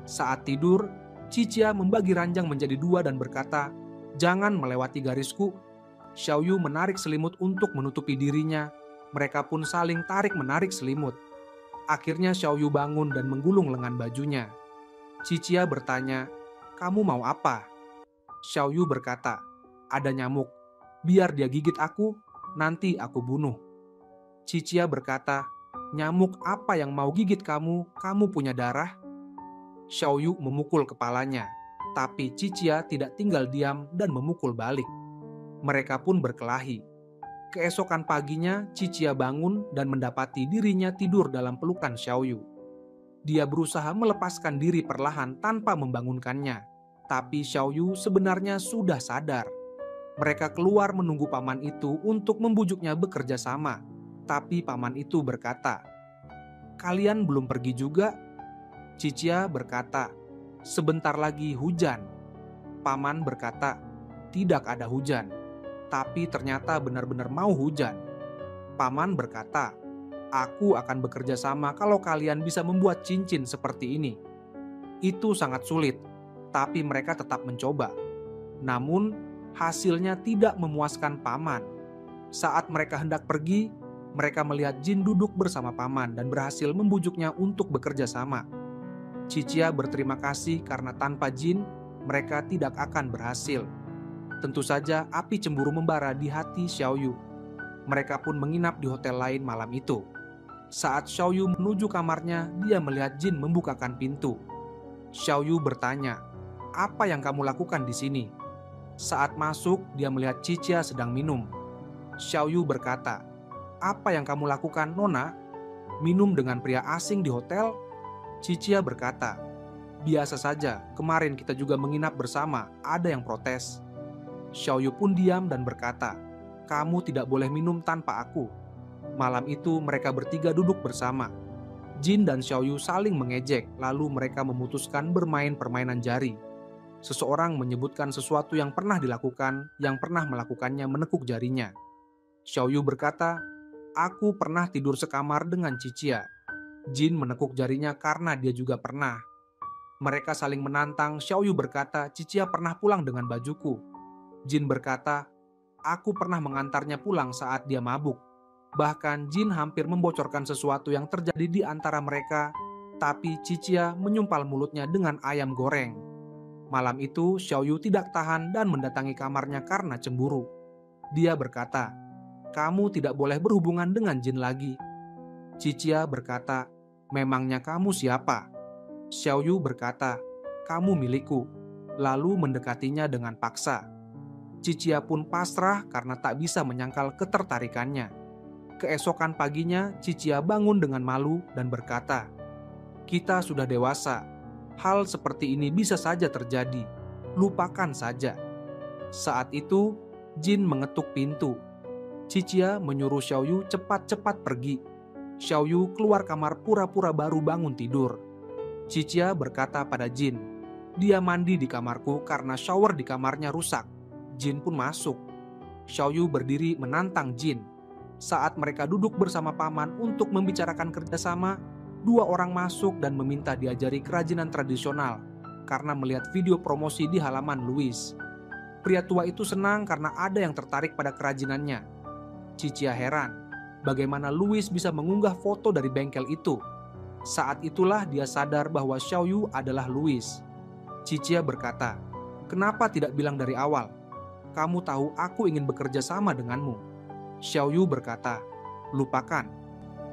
Saat tidur, Cicia membagi ranjang menjadi 2 dan berkata, "Jangan melewati garisku." Xiaoyu menarik selimut untuk menutupi dirinya. Mereka pun saling tarik-menarik selimut. Akhirnya Xiaoyu bangun dan menggulung lengan bajunya. Cicia bertanya, "Kamu mau apa?" Xiaoyu berkata, "Ada nyamuk. Biar dia gigit aku, nanti aku bunuh." Cicia berkata, "Nyamuk apa yang mau gigit kamu? Kamu punya darah?" Xiaoyu memukul kepalanya, tapi Cicia tidak tinggal diam dan memukul balik. Mereka pun berkelahi. Keesokan paginya, Cicia bangun dan mendapati dirinya tidur dalam pelukan Xiaoyu. Dia berusaha melepaskan diri perlahan tanpa membangunkannya. Tapi Xiaoyu sebenarnya sudah sadar. Mereka keluar menunggu paman itu untuk membujuknya bekerja sama. Tapi paman itu berkata, "Kalian belum pergi juga?" Cicia berkata, "Sebentar lagi hujan." Paman berkata, "Tidak ada hujan." Tapi ternyata benar-benar mau hujan. Paman berkata, "Aku akan bekerja sama kalau kalian bisa membuat cincin seperti ini." Itu sangat sulit, tapi mereka tetap mencoba. Namun, hasilnya tidak memuaskan paman. Saat mereka hendak pergi, mereka melihat Jin duduk bersama paman dan berhasil membujuknya untuk bekerja sama. Cicia berterima kasih karena tanpa Jin, mereka tidak akan berhasil. Tentu saja api cemburu membara di hati Xiaoyu. Mereka pun menginap di hotel lain malam itu. Saat Xiaoyu menuju kamarnya, dia melihat Jin membukakan pintu. Xiaoyu bertanya, "Apa yang kamu lakukan di sini?" Saat masuk, dia melihat Cicia sedang minum. Xiaoyu berkata, "Apa yang kamu lakukan, Nona? Minum dengan pria asing di hotel?" Cicia berkata, "Biasa saja, kemarin kita juga menginap bersama, ada yang protes." Xiaoyu pun diam dan berkata, "Kamu tidak boleh minum tanpa aku." Malam itu mereka bertiga duduk bersama. Jin dan Xiaoyu saling mengejek, lalu mereka memutuskan bermain permainan jari. Seseorang menyebutkan sesuatu yang pernah dilakukan, yang pernah melakukannya menekuk jarinya. Xiaoyu berkata, "Aku pernah tidur sekamar dengan Cicia." Jin menekuk jarinya karena dia juga pernah. Mereka saling menantang. Xiaoyu berkata, "Cicia pernah pulang dengan bajuku." Jin berkata, "Aku pernah mengantarnya pulang saat dia mabuk." Bahkan Jin hampir membocorkan sesuatu yang terjadi di antara mereka, tapi Cicia menyumpal mulutnya dengan ayam goreng. Malam itu Xiaoyu tidak tahan dan mendatangi kamarnya karena cemburu. Dia berkata, "Kamu tidak boleh berhubungan dengan Jin lagi." Cicia berkata, "Memangnya kamu siapa?" Xiaoyu berkata, "Kamu milikku," lalu mendekatinya dengan paksa. Cicia pun pasrah karena tak bisa menyangkal ketertarikannya. Keesokan paginya, Cicia bangun dengan malu dan berkata, "Kita sudah dewasa. Hal seperti ini bisa saja terjadi. Lupakan saja." Saat itu, Jin mengetuk pintu. Cicia menyuruh Xiaoyu cepat-cepat pergi. Xiaoyu keluar kamar pura-pura baru bangun tidur. Cicia berkata pada Jin, "Dia mandi di kamarku karena shower di kamarnya rusak." Jin pun masuk. Xiaoyu berdiri menantang Jin. Saat mereka duduk bersama paman untuk membicarakan kerjasama, dua orang masuk dan meminta diajari kerajinan tradisional karena melihat video promosi di halaman Louis. Pria tua itu senang karena ada yang tertarik pada kerajinannya. Cicia heran, bagaimana Louis bisa mengunggah foto dari bengkel itu. Saat itulah dia sadar bahwa Xiaoyu adalah Louis. Cicia berkata, "Kenapa tidak bilang dari awal? Kamu tahu aku ingin bekerja sama denganmu." Xiaoyu berkata, "Lupakan.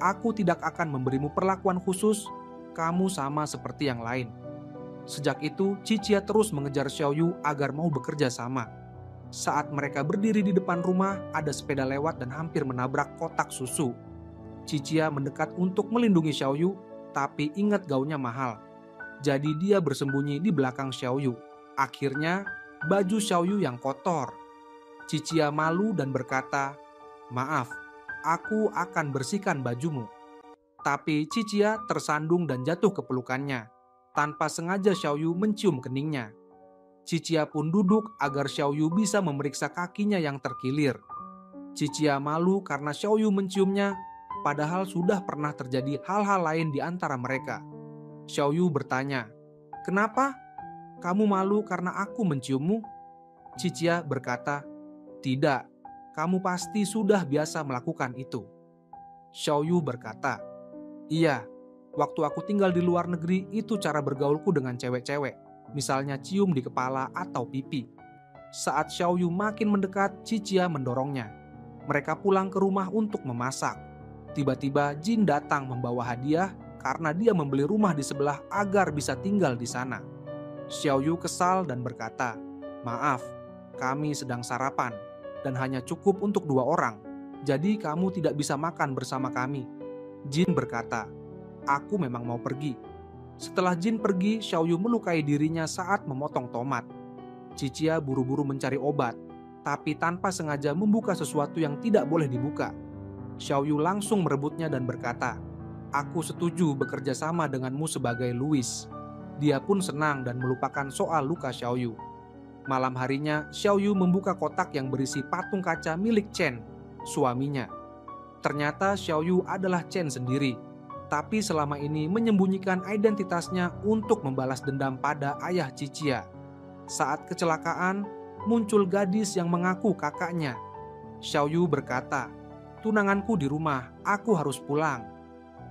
Aku tidak akan memberimu perlakuan khusus. Kamu sama seperti yang lain." Sejak itu, Cicia terus mengejar Xiaoyu agar mau bekerja sama. Saat mereka berdiri di depan rumah, ada sepeda lewat dan hampir menabrak kotak susu. Cicia mendekat untuk melindungi Xiaoyu, tapi ingat gaunnya mahal. Jadi dia bersembunyi di belakang Xiaoyu. Akhirnya, baju Xiaoyu yang kotor. Cicia malu dan berkata, "Maaf, aku akan bersihkan bajumu." Tapi Cicia tersandung dan jatuh ke pelukannya. Tanpa sengaja Xiaoyu mencium keningnya. Cicia pun duduk agar Xiaoyu bisa memeriksa kakinya yang terkilir. Cicia malu karena Xiaoyu menciumnya, padahal sudah pernah terjadi hal-hal lain di antara mereka. Xiaoyu bertanya, "Kenapa? Kamu malu karena aku menciummu?" Cicia berkata, "Tidak, kamu pasti sudah biasa melakukan itu." Xiaoyu berkata, "Iya, waktu aku tinggal di luar negeri itu cara bergaulku dengan cewek-cewek, misalnya cium di kepala atau pipi." Saat Xiaoyu makin mendekat, Cicia mendorongnya. Mereka pulang ke rumah untuk memasak. Tiba-tiba Jin datang membawa hadiah karena dia membeli rumah di sebelah agar bisa tinggal di sana. Xiaoyu kesal dan berkata, "Maaf, kami sedang sarapan dan hanya cukup untuk 2 orang. Jadi kamu tidak bisa makan bersama kami." Jin berkata, "Aku memang mau pergi." Setelah Jin pergi, Xiaoyu melukai dirinya saat memotong tomat. Cicia buru-buru mencari obat, tapi tanpa sengaja membuka sesuatu yang tidak boleh dibuka. Xiaoyu langsung merebutnya dan berkata, "Aku setuju bekerja sama denganmu sebagai Louis." Dia pun senang dan melupakan soal luka Xiaoyu. Malam harinya, Xiaoyu membuka kotak yang berisi patung kaca milik Chen, suaminya. Ternyata Xiaoyu adalah Chen sendiri, tapi selama ini menyembunyikan identitasnya untuk membalas dendam pada ayah Cicia. Saat kecelakaan, muncul gadis yang mengaku kakaknya. Xiaoyu berkata, "Tunanganku di rumah, aku harus pulang."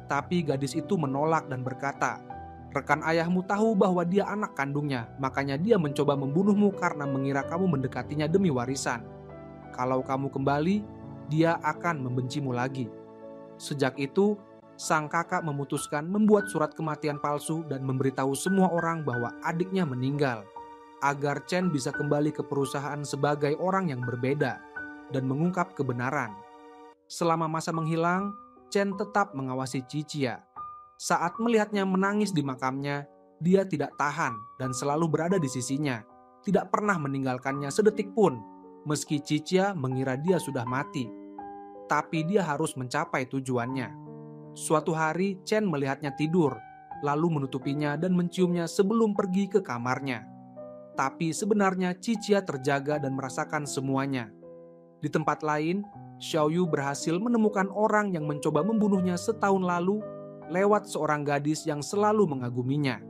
Tapi gadis itu menolak dan berkata, "Rekan ayahmu tahu bahwa dia anak kandungnya, makanya dia mencoba membunuhmu karena mengira kamu mendekatinya demi warisan. Kalau kamu kembali, dia akan membencimu lagi." Sejak itu, sang kakak memutuskan membuat surat kematian palsu dan memberitahu semua orang bahwa adiknya meninggal, agar Chen bisa kembali ke perusahaan sebagai orang yang berbeda dan mengungkap kebenaran. Selama masa menghilang, Chen tetap mengawasi Cicia. Saat melihatnya menangis di makamnya, dia tidak tahan dan selalu berada di sisinya, tidak pernah meninggalkannya sedetik pun, meski Cicia mengira dia sudah mati. Tapi dia harus mencapai tujuannya. Suatu hari, Chen melihatnya tidur, lalu menutupinya dan menciumnya sebelum pergi ke kamarnya. Tapi sebenarnya Cicia terjaga dan merasakan semuanya. Di tempat lain, Xiaoyu berhasil menemukan orang yang mencoba membunuhnya setahun lalu lewat seorang gadis yang selalu mengaguminya.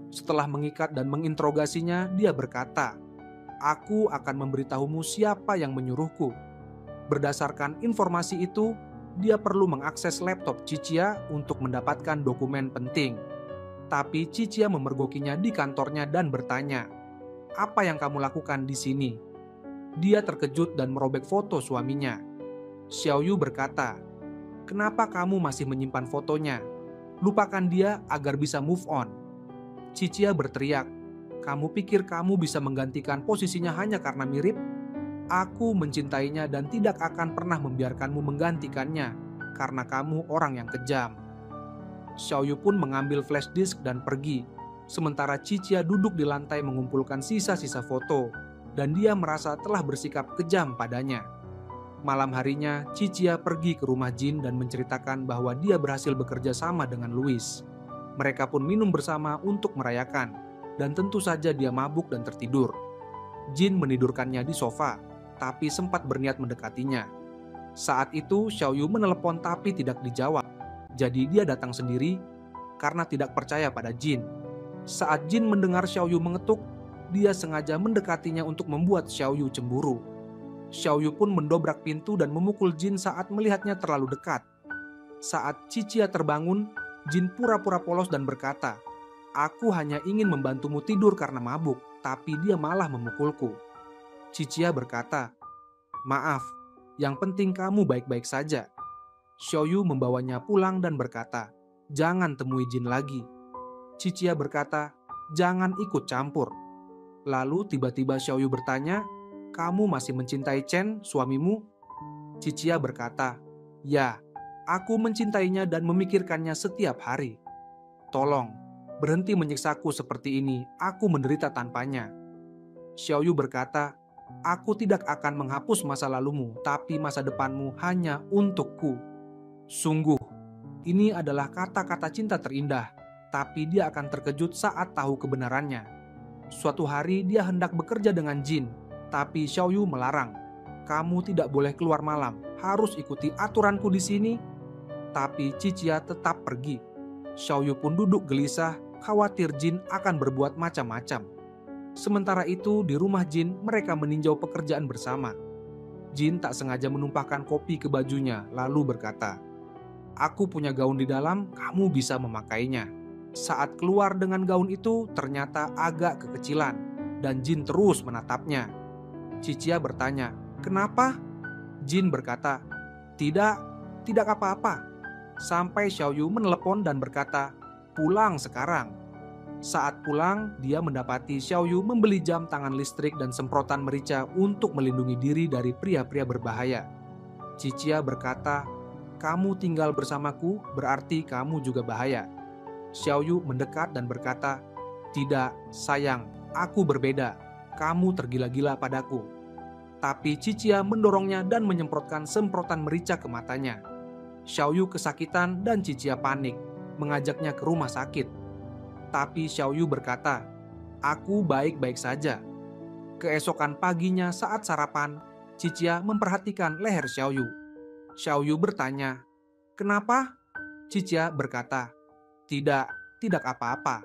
Setelah mengikat dan menginterogasinya, dia berkata, "Aku akan memberitahumu siapa yang menyuruhku." Berdasarkan informasi itu, dia perlu mengakses laptop Cicia untuk mendapatkan dokumen penting. Tapi Cicia memergokinya di kantornya dan bertanya, "Apa yang kamu lakukan di sini?" Dia terkejut dan merobek foto suaminya. Xiaoyu berkata, "Kenapa kamu masih menyimpan fotonya? Lupakan dia agar bisa move on." Cicia berteriak, "Kamu pikir kamu bisa menggantikan posisinya hanya karena mirip? Aku mencintainya dan tidak akan pernah membiarkanmu menggantikannya, karena kamu orang yang kejam." Xiaoyu pun mengambil flash disk dan pergi, sementara Cicia duduk di lantai mengumpulkan sisa-sisa foto, dan dia merasa telah bersikap kejam padanya. Malam harinya, Cicia pergi ke rumah Jin dan menceritakan bahwa dia berhasil bekerja sama dengan Louis. Mereka pun minum bersama untuk merayakan, dan tentu saja dia mabuk dan tertidur. Jin menidurkannya di sofa, tapi sempat berniat mendekatinya. Saat itu, Xiaoyu menelepon tapi tidak dijawab. Jadi dia datang sendiri karena tidak percaya pada Jin. Saat Jin mendengar Xiaoyu mengetuk, dia sengaja mendekatinya untuk membuat Xiaoyu cemburu. Xiaoyu pun mendobrak pintu dan memukul Jin saat melihatnya terlalu dekat. Saat Cicia terbangun, Jin pura-pura polos dan berkata, "Aku hanya ingin membantumu tidur karena mabuk, tapi dia malah memukulku." Cicia berkata, "Maaf, yang penting kamu baik-baik saja." Xiaoyu membawanya pulang dan berkata, "Jangan temui Jin lagi." Cicia berkata, "Jangan ikut campur." Lalu tiba-tiba Xiaoyu bertanya, "Kamu masih mencintai Chen, suamimu?" Cicia berkata, "Ya, aku mencintainya dan memikirkannya setiap hari. Tolong, berhenti menyiksaku seperti ini, aku menderita tanpanya." Xiaoyu berkata, "Aku tidak akan menghapus masa lalumu, tapi masa depanmu hanya untukku." Sungguh, ini adalah kata-kata cinta terindah, tapi dia akan terkejut saat tahu kebenarannya. Suatu hari dia hendak bekerja dengan Jin, tapi Xiaoyu melarang. "Kamu tidak boleh keluar malam, harus ikuti aturanku di sini." Tapi Cicia tetap pergi. Xiaoyu pun duduk gelisah, khawatir Jin akan berbuat macam-macam. Sementara itu di rumah Jin mereka meninjau pekerjaan bersama. Jin tak sengaja menumpahkan kopi ke bajunya lalu berkata, "Aku punya gaun di dalam, kamu bisa memakainya." Saat keluar dengan gaun itu ternyata agak kekecilan dan Jin terus menatapnya. Cicia bertanya, "Kenapa?" Jin berkata, Tidak apa-apa." Sampai Xiaoyu menelepon dan berkata, "Pulang sekarang." Saat pulang, dia mendapati Xiaoyu membeli jam tangan listrik dan semprotan merica untuk melindungi diri dari pria-pria berbahaya. Cicia berkata, "Kamu tinggal bersamaku, berarti kamu juga bahaya." Xiao Yu mendekat dan berkata, "Tidak, sayang, aku berbeda. Kamu tergila-gila padaku." Tapi Cicia mendorongnya dan menyemprotkan semprotan merica ke matanya. Xiao Yu kesakitan dan Cicia panik, mengajaknya ke rumah sakit. Tapi Xiao Yu berkata, "Aku baik-baik saja." Keesokan paginya saat sarapan, Cicia memperhatikan leher Xiao Yu. Xiao Yu bertanya, "Kenapa?" Cicia berkata, tidak apa-apa."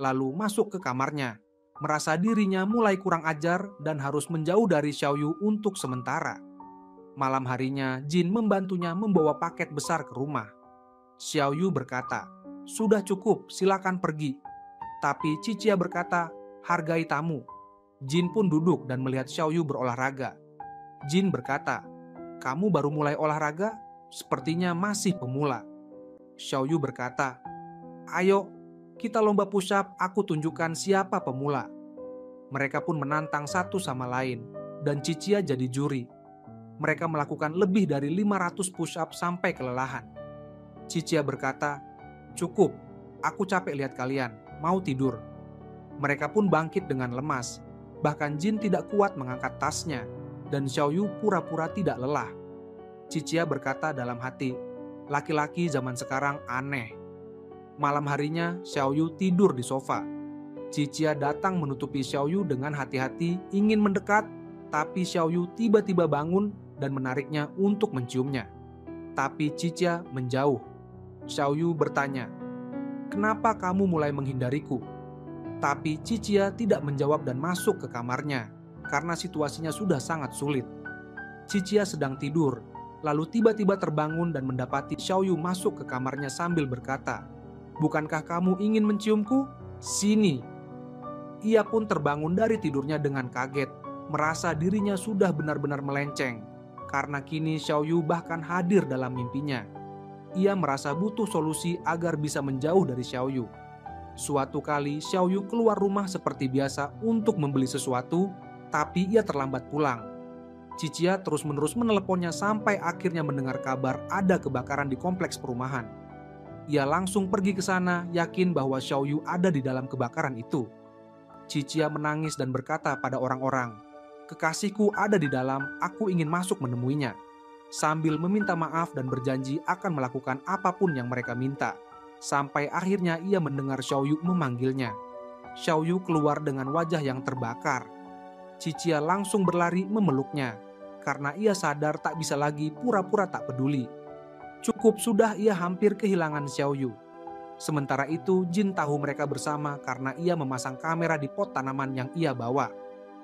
Lalu masuk ke kamarnya, merasa dirinya mulai kurang ajar dan harus menjauh dari Xiao Yu untuk sementara. Malam harinya, Jin membantunya membawa paket besar ke rumah. Xiao Yu berkata, "Sudah cukup, silakan pergi." Tapi Cicia berkata, "Hargai tamu." Jin pun duduk dan melihat Xiao Yu berolahraga. Jin berkata, "Kamu baru mulai olahraga? Sepertinya masih pemula." Xiao Yu berkata, "Ayo, kita lomba push up, aku tunjukkan siapa pemula." Mereka pun menantang satu sama lain, dan Cicia jadi juri. Mereka melakukan lebih dari 500 push up sampai kelelahan. Cicia berkata, "Cukup, aku capek lihat kalian, mau tidur." Mereka pun bangkit dengan lemas. Bahkan Jin tidak kuat mengangkat tasnya, dan Xiao Yu pura-pura tidak lelah. Cicia berkata dalam hati, "Laki-laki zaman sekarang aneh." Malam harinya, Xiao Yu tidur di sofa. Cicia datang menutupi Xiao Yu dengan hati-hati ingin mendekat, tapi Xiao Yu tiba-tiba bangun dan menariknya untuk menciumnya. Tapi Cicia menjauh. Xiao Yu bertanya, "Kenapa kamu mulai menghindariku?" Tapi Cicia tidak menjawab dan masuk ke kamarnya, karena situasinya sudah sangat sulit. Cicia sedang tidur, lalu tiba-tiba terbangun dan mendapati Xiao Yu masuk ke kamarnya sambil berkata, "Bukankah kamu ingin menciumku? Sini." Ia pun terbangun dari tidurnya dengan kaget, merasa dirinya sudah benar-benar melenceng, karena kini Xiao Yu bahkan hadir dalam mimpinya. Ia merasa butuh solusi agar bisa menjauh dari Xiao Yu. Suatu kali Xiao Yu keluar rumah seperti biasa untuk membeli sesuatu, tapi ia terlambat pulang. Cicia terus-menerus meneleponnya sampai akhirnya mendengar kabar ada kebakaran di kompleks perumahan. Ia langsung pergi ke sana, yakin bahwa Xiao Yu ada di dalam kebakaran itu. Cicia menangis dan berkata pada orang-orang, "Kekasihku ada di dalam, aku ingin masuk menemuinya." Sambil meminta maaf dan berjanji akan melakukan apapun yang mereka minta. Sampai akhirnya ia mendengar Xiao Yu memanggilnya. Xiao Yu keluar dengan wajah yang terbakar. Cicia langsung berlari memeluknya, karena ia sadar tak bisa lagi pura-pura tak peduli. Cukup sudah ia hampir kehilangan Xiao Yu. Sementara itu Jin tahu mereka bersama karena ia memasang kamera di pot tanaman yang ia bawa.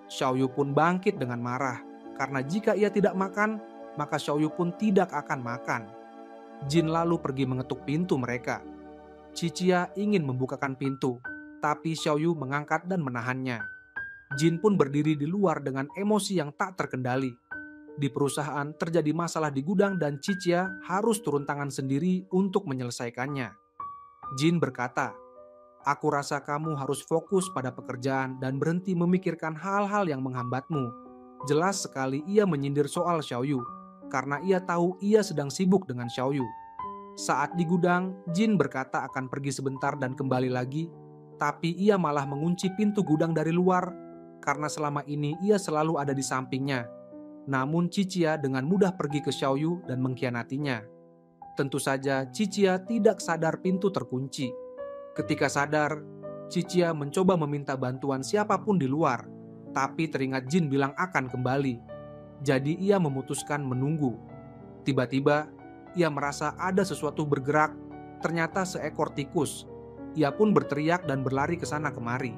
Xiao Yu pun bangkit dengan marah, karena jika ia tidak makan, maka Xiao Yu pun tidak akan makan. Jin lalu pergi mengetuk pintu mereka. Cicia ingin membukakan pintu, tapi Xiao Yu mengangkat dan menahannya. Jin pun berdiri di luar dengan emosi yang tak terkendali. Di perusahaan terjadi masalah di gudang dan Cicia harus turun tangan sendiri untuk menyelesaikannya. Jin berkata, "Aku rasa kamu harus fokus pada pekerjaan dan berhenti memikirkan hal-hal yang menghambatmu." Jelas sekali ia menyindir soal Xiao Yu, karena ia tahu ia sedang sibuk dengan Xiao Yu. Saat di gudang, Jin berkata akan pergi sebentar dan kembali lagi, tapi ia malah mengunci pintu gudang dari luar, karena selama ini ia selalu ada di sampingnya. Namun Cicia dengan mudah pergi ke Xiao Yu dan mengkhianatinya. Tentu saja Cicia tidak sadar pintu terkunci. Ketika sadar, Cicia mencoba meminta bantuan siapapun di luar, tapi teringat Jin bilang akan kembali. Jadi ia memutuskan menunggu. Tiba-tiba, ia merasa ada sesuatu bergerak, ternyata seekor tikus. Ia pun berteriak dan berlari ke sana kemari.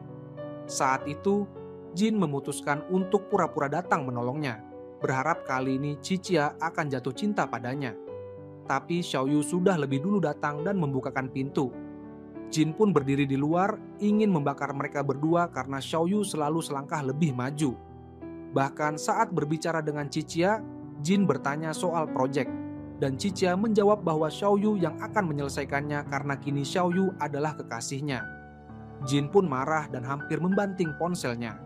Saat itu, Jin memutuskan untuk pura-pura datang menolongnya, berharap kali ini Cicia akan jatuh cinta padanya. Tapi Xiao Yu sudah lebih dulu datang dan membukakan pintu. Jin pun berdiri di luar, ingin membakar mereka berdua karena Xiao Yu selalu selangkah lebih maju. Bahkan saat berbicara dengan Cicia, Jin bertanya soal proyek, dan Cicia menjawab bahwa Xiao Yu yang akan menyelesaikannya karena kini Xiao Yu adalah kekasihnya. Jin pun marah dan hampir membanting ponselnya.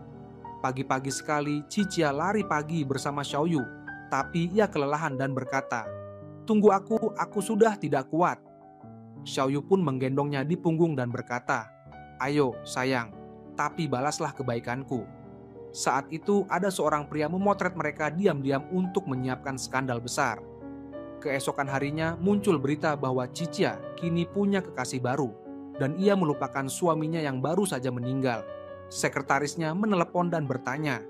Pagi-pagi sekali, Cicia lari pagi bersama Xiao Yu, tapi ia kelelahan dan berkata, "Tunggu aku sudah tidak kuat." Xiaoyu pun menggendongnya di punggung dan berkata, "Ayo sayang, tapi balaslah kebaikanku." Saat itu ada seorang pria memotret mereka diam-diam untuk menyiapkan skandal besar. Keesokan harinya muncul berita bahwa Ciccia kini punya kekasih baru dan ia melupakan suaminya yang baru saja meninggal. Sekretarisnya menelepon dan bertanya,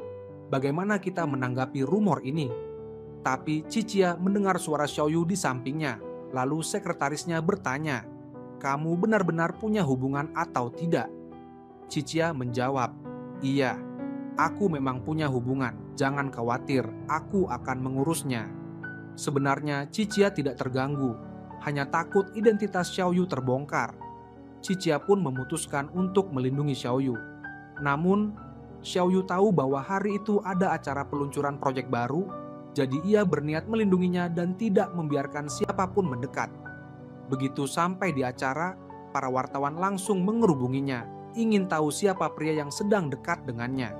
bagaimana kita menanggapi rumor ini? Tapi Ciccia mendengar suara Xiaoyu di sampingnya. Lalu sekretarisnya bertanya, "Kamu benar-benar punya hubungan atau tidak?" Ciccia menjawab, "Iya, aku memang punya hubungan. Jangan khawatir, aku akan mengurusnya." Sebenarnya Ciccia tidak terganggu, hanya takut identitas Xiaoyu terbongkar. Ciccia pun memutuskan untuk melindungi Xiaoyu. Namun, Xiaoyu tahu bahwa hari itu ada acara peluncuran proyek baru, jadi ia berniat melindunginya dan tidak membiarkan siapapun mendekat. Begitu sampai di acara, para wartawan langsung mengerubunginya, ingin tahu siapa pria yang sedang dekat dengannya.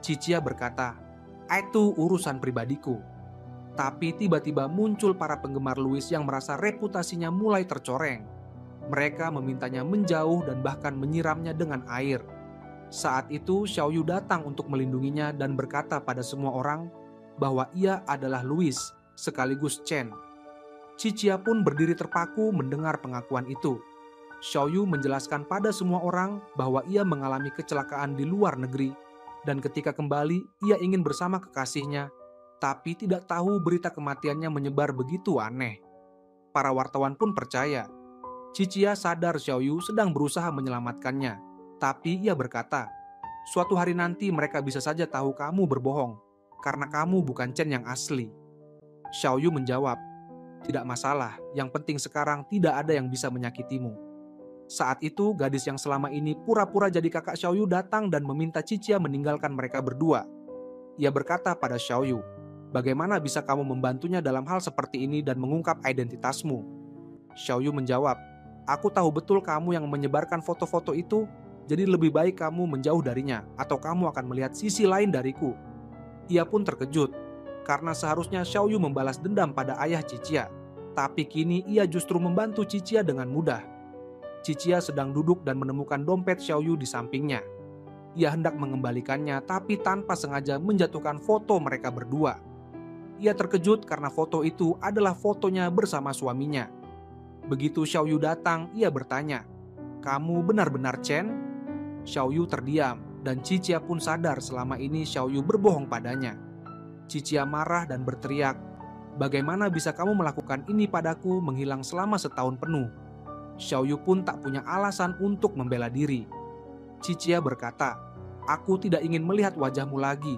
Ciccia berkata, "Itu urusan pribadiku." Tapi tiba-tiba muncul para penggemar Louis yang merasa reputasinya mulai tercoreng. Mereka memintanya menjauh dan bahkan menyiramnya dengan air. Saat itu Xiaoyu datang untuk melindunginya dan berkata pada semua orang bahwa ia adalah Louis sekaligus Chen. Ciccia pun berdiri terpaku mendengar pengakuan itu. Xiaoyu menjelaskan pada semua orang bahwa ia mengalami kecelakaan di luar negeri dan ketika kembali ia ingin bersama kekasihnya, tapi tidak tahu berita kematiannya menyebar begitu aneh. Para wartawan pun percaya. Ciccia sadar Xiaoyu sedang berusaha menyelamatkannya, tapi ia berkata, "Suatu hari nanti mereka bisa saja tahu kamu berbohong, karena kamu bukan Chen yang asli." Xiaoyu menjawab, "Tidak masalah, yang penting sekarang tidak ada yang bisa menyakitimu." Saat itu gadis yang selama ini pura-pura jadi kakak Xiaoyu datang dan meminta Ciccia meninggalkan mereka berdua. Ia berkata pada Xiaoyu, "Bagaimana bisa kamu membantunya dalam hal seperti ini dan mengungkap identitasmu?" Xiaoyu menjawab, "Aku tahu betul kamu yang menyebarkan foto-foto itu, jadi lebih baik kamu menjauh darinya atau kamu akan melihat sisi lain dariku." Ia pun terkejut, karena seharusnya Xiaoyu membalas dendam pada ayah Ciccia, tapi kini ia justru membantu Ciccia dengan mudah. Ciccia sedang duduk dan menemukan dompet Xiaoyu di sampingnya. Ia hendak mengembalikannya tapi tanpa sengaja menjatuhkan foto mereka berdua. Ia terkejut karena foto itu adalah fotonya bersama suaminya. Begitu Xiaoyu datang, ia bertanya, "Kamu benar-benar Chen?" Xiaoyu terdiam dan Ciccia pun sadar selama ini Xiaoyu berbohong padanya. Ciccia marah dan berteriak, "Bagaimana bisa kamu melakukan ini padaku menghilang selama setahun penuh?" Xiaoyu pun tak punya alasan untuk membela diri. Ciccia berkata, "Aku tidak ingin melihat wajahmu lagi,"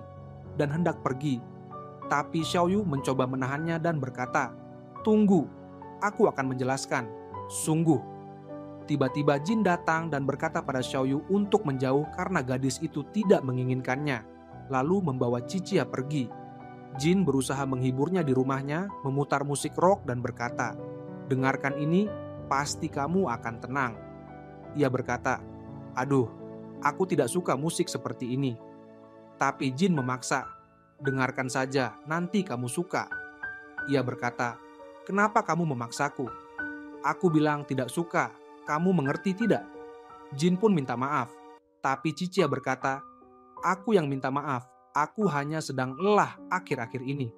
dan hendak pergi. Tapi Xiaoyu mencoba menahannya dan berkata, "Tunggu, aku akan menjelaskan. Sungguh." Tiba-tiba Jin datang dan berkata pada Xiaoyu untuk menjauh karena gadis itu tidak menginginkannya, lalu membawa Ciccia pergi. Jin berusaha menghiburnya di rumahnya, memutar musik rock dan berkata, "Dengarkan ini, pasti kamu akan tenang." Ia berkata, "Aduh, aku tidak suka musik seperti ini." Tapi Jin memaksa, "Dengarkan saja, nanti kamu suka." Ia berkata, "Kenapa kamu memaksaku?" "Aku bilang tidak suka, kamu mengerti tidak?" Jin pun minta maaf, tapi Ciccia berkata, "Aku yang minta maaf, aku hanya sedang lelah akhir-akhir ini."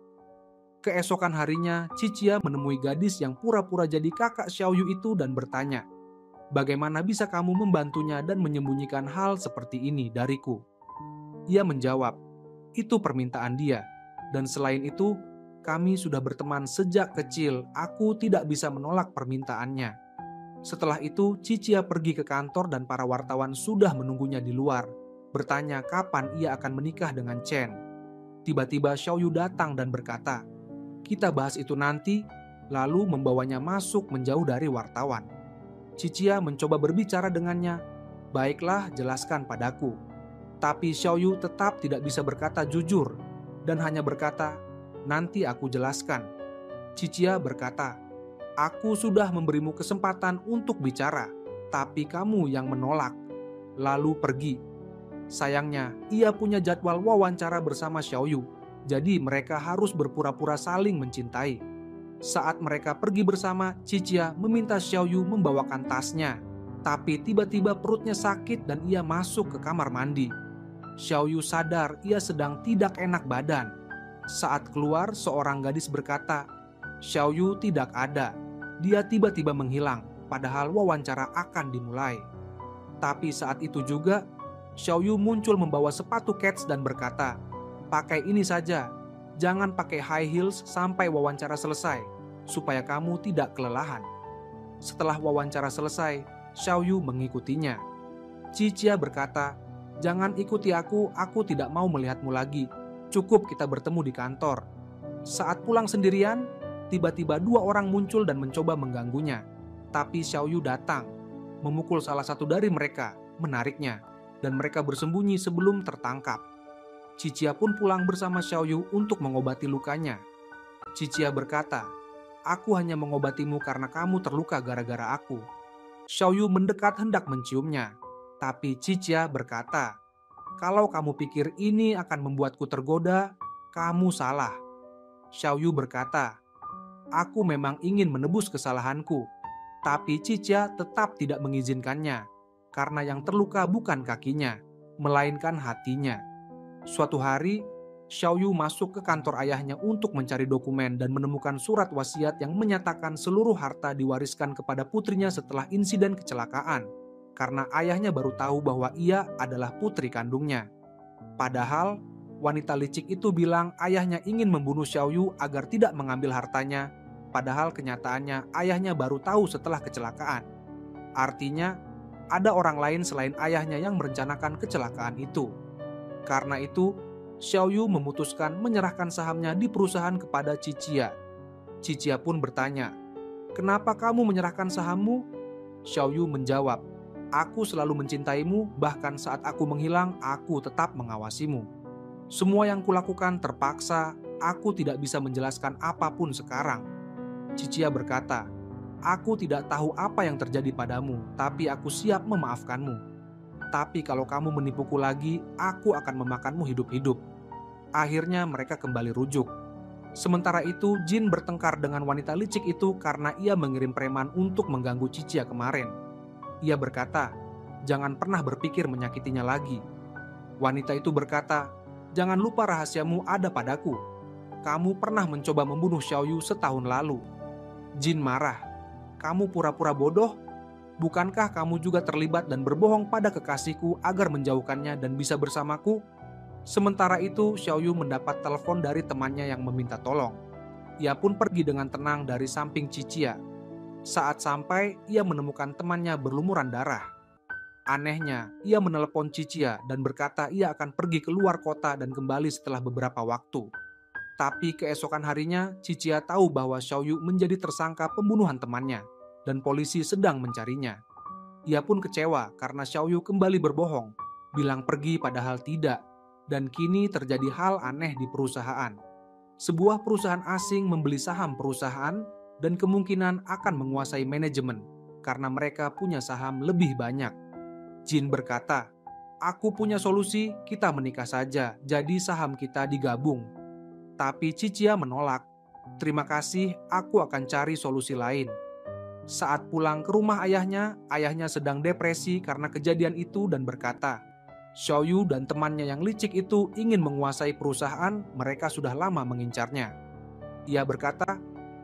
Keesokan harinya, Ciccia menemui gadis yang pura-pura jadi kakak Xiaoyu itu dan bertanya, "Bagaimana bisa kamu membantunya dan menyembunyikan hal seperti ini dariku?" Ia menjawab, "Itu permintaan dia, dan selain itu, kami sudah berteman sejak kecil, aku tidak bisa menolak permintaannya." Setelah itu, Ciccia pergi ke kantor dan para wartawan sudah menunggunya di luar, bertanya kapan ia akan menikah dengan Chen. Tiba-tiba Xiaoyu datang dan berkata, "Kita bahas itu nanti," lalu membawanya masuk menjauh dari wartawan. Ciccia mencoba berbicara dengannya, "Baiklah, jelaskan padaku." Tapi Xiaoyu tetap tidak bisa berkata jujur dan hanya berkata, "Nanti aku jelaskan." Ciccia berkata, "Aku sudah memberimu kesempatan untuk bicara, tapi kamu yang menolak." Lalu pergi. Sayangnya, ia punya jadwal wawancara bersama Xiaoyu, jadi mereka harus berpura-pura saling mencintai. Saat mereka pergi bersama, Qiqia meminta Xiaoyu membawakan tasnya. Tapi tiba-tiba perutnya sakit dan ia masuk ke kamar mandi. Xiaoyu sadar ia sedang tidak enak badan. Saat keluar, seorang gadis berkata, Xiaoyu tidak ada. Dia tiba-tiba menghilang, padahal wawancara akan dimulai. Tapi saat itu juga, Xiaoyu muncul membawa sepatu Keds dan berkata, pakai ini saja, jangan pakai high heels sampai wawancara selesai, supaya kamu tidak kelelahan. Setelah wawancara selesai, Xiaoyu mengikutinya. Qiqia berkata, jangan ikuti aku tidak mau melihatmu lagi. Cukup kita bertemu di kantor. Saat pulang sendirian, tiba-tiba 2 orang muncul dan mencoba mengganggunya. Tapi Xiaoyu datang, memukul salah satu dari mereka, menariknya, dan mereka bersembunyi sebelum tertangkap. Qiqia pun pulang bersama Xiaoyu untuk mengobati lukanya. Qiqia berkata, aku hanya mengobatimu karena kamu terluka gara-gara aku. Xiaoyu mendekat hendak menciumnya, tapi Qiqia berkata, kalau kamu pikir ini akan membuatku tergoda, kamu salah. Xiaoyu berkata, aku memang ingin menebus kesalahanku, tapi Qiqia tetap tidak mengizinkannya, karena yang terluka bukan kakinya, melainkan hatinya. Suatu hari, Xiaoyu masuk ke kantor ayahnya untuk mencari dokumen dan menemukan surat wasiat yang menyatakan seluruh harta diwariskan kepada putrinya setelah insiden kecelakaan, karena ayahnya baru tahu bahwa ia adalah putri kandungnya. Padahal, wanita licik itu bilang ayahnya ingin membunuh Xiaoyu agar tidak mengambil hartanya, padahal kenyataannya ayahnya baru tahu setelah kecelakaan. Artinya, ada orang lain selain ayahnya yang merencanakan kecelakaan itu. Karena itu, Xiaoyu memutuskan menyerahkan sahamnya di perusahaan kepada Qiqia. Qiqia pun bertanya, kenapa kamu menyerahkan sahammu? Xiaoyu menjawab, aku selalu mencintaimu, bahkan saat aku menghilang, aku tetap mengawasimu. Semua yang kulakukan terpaksa, aku tidak bisa menjelaskan apapun sekarang. Qiqia berkata, aku tidak tahu apa yang terjadi padamu, tapi aku siap memaafkanmu. Tapi kalau kamu menipuku lagi, aku akan memakanmu hidup-hidup. Akhirnya mereka kembali rujuk. Sementara itu, Jin bertengkar dengan wanita licik itu karena ia mengirim preman untuk mengganggu Qiqia kemarin. Ia berkata, jangan pernah berpikir menyakitinya lagi. Wanita itu berkata, jangan lupa rahasiamu ada padaku. Kamu pernah mencoba membunuh Xiaoyu setahun lalu. Jin marah, kamu pura-pura bodoh? Bukankah kamu juga terlibat dan berbohong pada kekasihku agar menjauhkannya dan bisa bersamaku? Sementara itu, Xiaoyu mendapat telepon dari temannya yang meminta tolong. Ia pun pergi dengan tenang dari samping Qiqia. Saat sampai, ia menemukan temannya berlumuran darah. Anehnya, ia menelepon Qiqia dan berkata ia akan pergi ke luar kota dan kembali setelah beberapa waktu. Tapi keesokan harinya, Qiqia tahu bahwa Xiaoyu menjadi tersangka pembunuhan temannya, dan polisi sedang mencarinya. Ia pun kecewa karena Xiaoyu kembali berbohong, bilang pergi padahal tidak, dan kini terjadi hal aneh di perusahaan. Sebuah perusahaan asing membeli saham perusahaan dan kemungkinan akan menguasai manajemen karena mereka punya saham lebih banyak. Jin berkata, aku punya solusi, kita menikah saja, jadi saham kita digabung. Tapi Qiqia menolak, terima kasih, aku akan cari solusi lain. Saat pulang ke rumah ayahnya sedang depresi karena kejadian itu dan berkata, Xiaoyu dan temannya yang licik itu ingin menguasai perusahaan, mereka sudah lama mengincarnya. Ia berkata,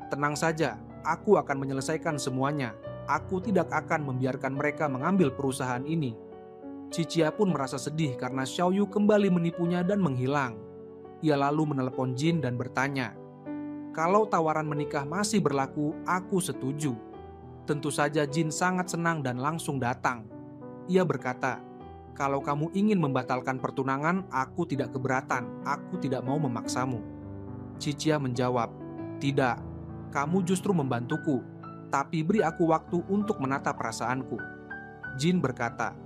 tenang saja, aku akan menyelesaikan semuanya. Aku tidak akan membiarkan mereka mengambil perusahaan ini. Qiqia pun merasa sedih karena Xiaoyu kembali menipunya dan menghilang. Ia lalu menelepon Jin dan bertanya, kalau tawaran menikah masih berlaku, aku setuju. Tentu saja Jin sangat senang dan langsung datang. Ia berkata, kalau kamu ingin membatalkan pertunangan, aku tidak keberatan, aku tidak mau memaksamu. Qiqia menjawab, tidak, kamu justru membantuku, tapi beri aku waktu untuk menata perasaanku. Jin berkata,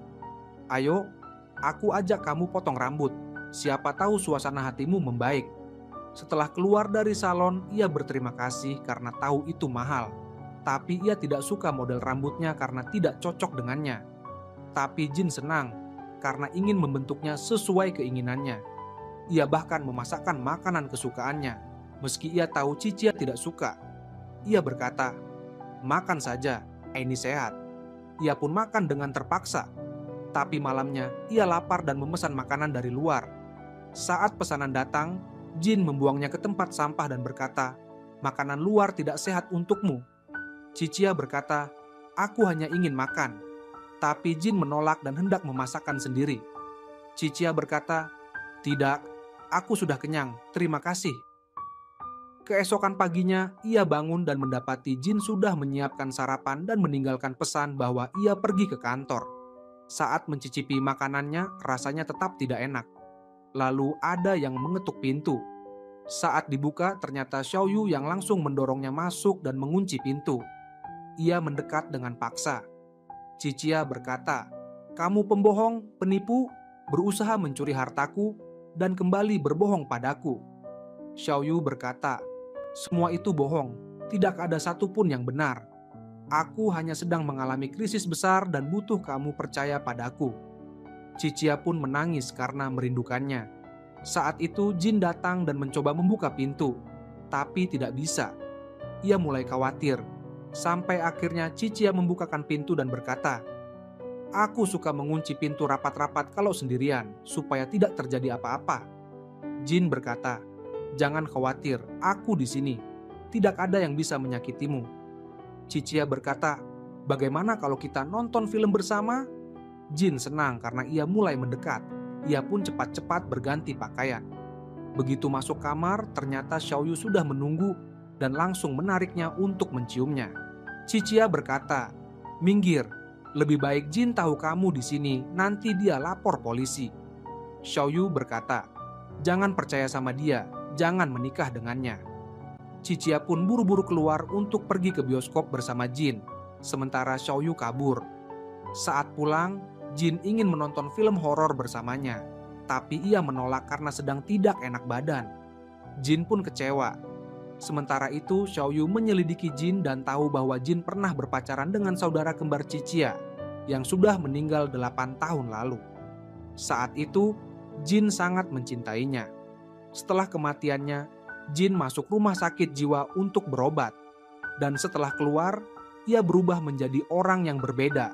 ayo, aku ajak kamu potong rambut, siapa tahu suasana hatimu membaik. Setelah keluar dari salon, ia berterima kasih karena tahu itu mahal. Tapi ia tidak suka model rambutnya karena tidak cocok dengannya. Tapi Jin senang karena ingin membentuknya sesuai keinginannya. Ia bahkan memasakkan makanan kesukaannya, meski ia tahu Qiqia tidak suka. Ia berkata, "Makan saja, ini sehat." Ia pun makan dengan terpaksa. Tapi malamnya ia lapar dan memesan makanan dari luar. Saat pesanan datang, Jin membuangnya ke tempat sampah dan berkata, "Makanan luar tidak sehat untukmu." Cicia berkata, "Aku hanya ingin makan." Tapi Jin menolak dan hendak memasakkan sendiri. Cicia berkata, "Tidak, aku sudah kenyang, terima kasih." Keesokan paginya, ia bangun dan mendapati Jin sudah menyiapkan sarapan dan meninggalkan pesan bahwa ia pergi ke kantor. Saat mencicipi makanannya, rasanya tetap tidak enak. Lalu ada yang mengetuk pintu. Saat dibuka, ternyata Xiaoyu yang langsung mendorongnya masuk dan mengunci pintu. Ia mendekat dengan paksa. Cicia berkata, "Kamu pembohong, penipu, berusaha mencuri hartaku, dan kembali berbohong padaku." Xiaoyu berkata, "Semua itu bohong, tidak ada satupun yang benar. Aku hanya sedang mengalami krisis besar dan butuh kamu percaya padaku." Cicia pun menangis karena merindukannya. Saat itu Jin datang dan mencoba membuka pintu, tapi tidak bisa. Ia mulai khawatir, sampai akhirnya Cicia membukakan pintu dan berkata, "Aku suka mengunci pintu rapat-rapat kalau sendirian, supaya tidak terjadi apa-apa." Jin berkata, "Jangan khawatir, aku di sini. Tidak ada yang bisa menyakitimu." Cicia berkata, "Bagaimana kalau kita nonton film bersama?" Jin senang karena ia mulai mendekat. Ia pun cepat-cepat berganti pakaian. Begitu masuk kamar, ternyata Xiaoyu sudah menunggu dan langsung menariknya untuk menciumnya. Cicia berkata, "Minggir, lebih baik Jin tahu kamu di sini, nanti dia lapor polisi." Xiaoyu berkata, "Jangan percaya sama dia, jangan menikah dengannya." Cicia pun buru-buru keluar untuk pergi ke bioskop bersama Jin, sementara Xiaoyu kabur. Saat pulang, Jin ingin menonton film horor bersamanya, tapi ia menolak karena sedang tidak enak badan. Jin pun kecewa. Sementara itu, Xiaoyu menyelidiki Jin dan tahu bahwa Jin pernah berpacaran dengan saudara kembar Cicia yang sudah meninggal 8 tahun lalu. Saat itu, Jin sangat mencintainya. Setelah kematiannya, Jin masuk rumah sakit jiwa untuk berobat. Dan setelah keluar, ia berubah menjadi orang yang berbeda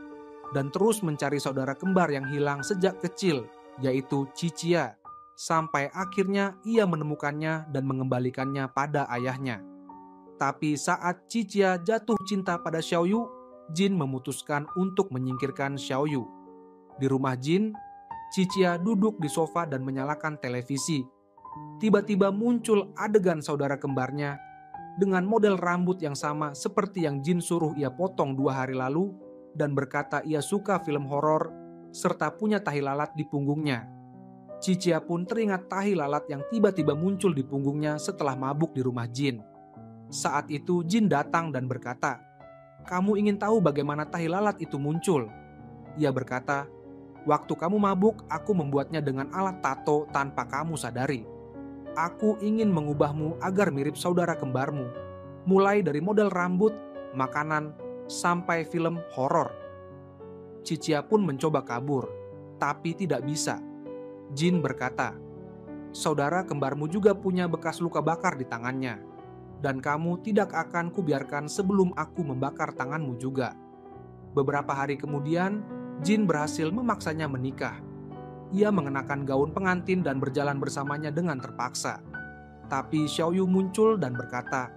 dan terus mencari saudara kembar yang hilang sejak kecil, yaitu Cicia, sampai akhirnya ia menemukannya dan mengembalikannya pada ayahnya. Tapi saat Cicia jatuh cinta pada Xiaoyu, Jin memutuskan untuk menyingkirkan Xiaoyu. Di rumah Jin, Cicia duduk di sofa dan menyalakan televisi. Tiba-tiba muncul adegan saudara kembarnya dengan model rambut yang sama seperti yang Jin suruh ia potong 2 hari lalu dan berkata ia suka film horor serta punya tahi lalat di punggungnya. Cicia pun teringat tahi lalat yang tiba-tiba muncul di punggungnya setelah mabuk di rumah Jin. Saat itu Jin datang dan berkata, "Kamu ingin tahu bagaimana tahi lalat itu muncul?" Ia berkata, "Waktu kamu mabuk, aku membuatnya dengan alat tato tanpa kamu sadari. Aku ingin mengubahmu agar mirip saudara kembarmu, mulai dari model rambut, makanan, sampai film horor." Cicia pun mencoba kabur, tapi tidak bisa. Jin berkata, "Saudara kembarmu juga punya bekas luka bakar di tangannya, dan kamu tidak akan kubiarkan sebelum aku membakar tanganmu juga." Beberapa hari kemudian, Jin berhasil memaksanya menikah. Ia mengenakan gaun pengantin dan berjalan bersamanya dengan terpaksa. Tapi Xiaoyu muncul dan berkata,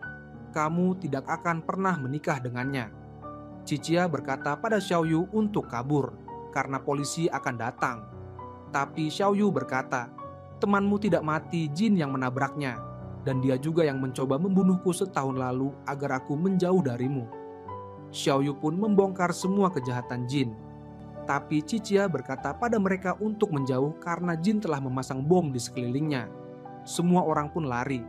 "Kamu tidak akan pernah menikah dengannya." Cicia berkata pada Xiaoyu untuk kabur, karena polisi akan datang. Tapi Xiaoyu berkata, "Temanmu tidak mati, Jin yang menabraknya, dan dia juga yang mencoba membunuhku setahun lalu agar aku menjauh darimu." Xiaoyu pun membongkar semua kejahatan Jin. Tapi Cicia berkata pada mereka untuk menjauh karena Jin telah memasang bom di sekelilingnya. Semua orang pun lari.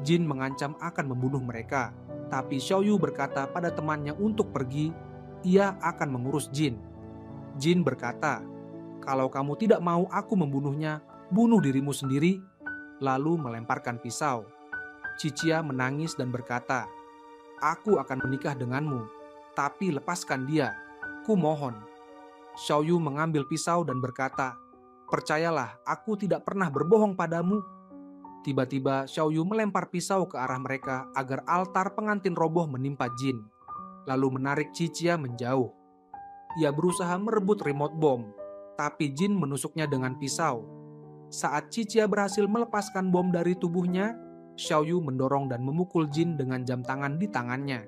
Jin mengancam akan membunuh mereka. Tapi Xiaoyu berkata pada temannya untuk pergi, ia akan mengurus Jin. Jin berkata, "Kalau kamu tidak mau aku membunuhnya, bunuh dirimu sendiri." Lalu melemparkan pisau. Cicia menangis dan berkata, "Aku akan menikah denganmu, tapi lepaskan dia, ku mohon." Xiaoyu mengambil pisau dan berkata, "Percayalah, aku tidak pernah berbohong padamu." Tiba-tiba Xiao Yu melempar pisau ke arah mereka agar altar pengantin roboh menimpa Jin, lalu menarik Qiqia menjauh. Ia berusaha merebut remote bom, tapi Jin menusuknya dengan pisau. Saat Qiqia berhasil melepaskan bom dari tubuhnya, Xiao Yu mendorong dan memukul Jin dengan jam tangan di tangannya.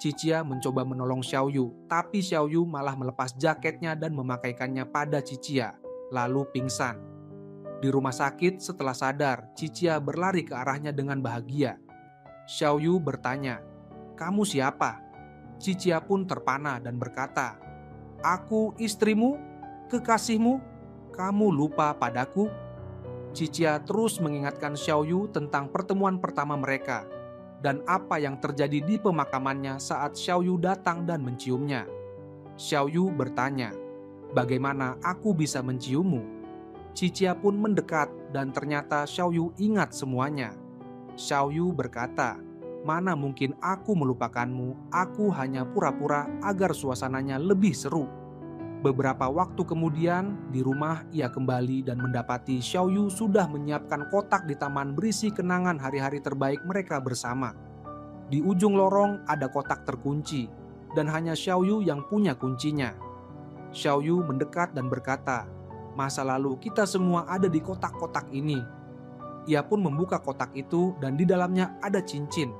Qiqia mencoba menolong Xiao Yu, tapi Xiao Yu malah melepas jaketnya dan memakaikannya pada Qiqia, lalu pingsan. Di rumah sakit setelah sadar, Qiqia berlari ke arahnya dengan bahagia. Xiao Yu bertanya, "Kamu siapa?" Qiqia pun terpana dan berkata, "Aku istrimu, kekasihmu, kamu lupa padaku?" Qiqia terus mengingatkan Xiao Yu tentang pertemuan pertama mereka dan apa yang terjadi di pemakamannya saat Xiao Yu datang dan menciumnya. Xiao Yu bertanya, "Bagaimana aku bisa menciummu?" Qiqia pun mendekat dan ternyata Xiao Yu ingat semuanya. Xiao Yu berkata, "Mana mungkin aku melupakanmu, aku hanya pura-pura agar suasananya lebih seru." Beberapa waktu kemudian, di rumah ia kembali dan mendapati Xiao Yu sudah menyiapkan kotak di taman berisi kenangan hari-hari terbaik mereka bersama. Di ujung lorong ada kotak terkunci, dan hanya Xiao Yu yang punya kuncinya. Xiao Yu mendekat dan berkata, "Masa lalu kita semua ada di kotak-kotak ini." Ia pun membuka kotak itu dan di dalamnya ada cincin.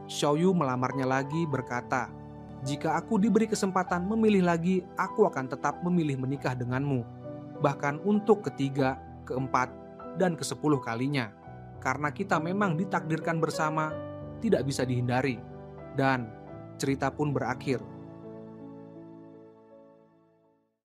Xiao Yu melamarnya lagi berkata, "Jika aku diberi kesempatan memilih lagi, aku akan tetap memilih menikah denganmu. Bahkan untuk ketiga, keempat, dan ke-10 kalinya. Karena kita memang ditakdirkan bersama, tidak bisa dihindari." Dan cerita pun berakhir.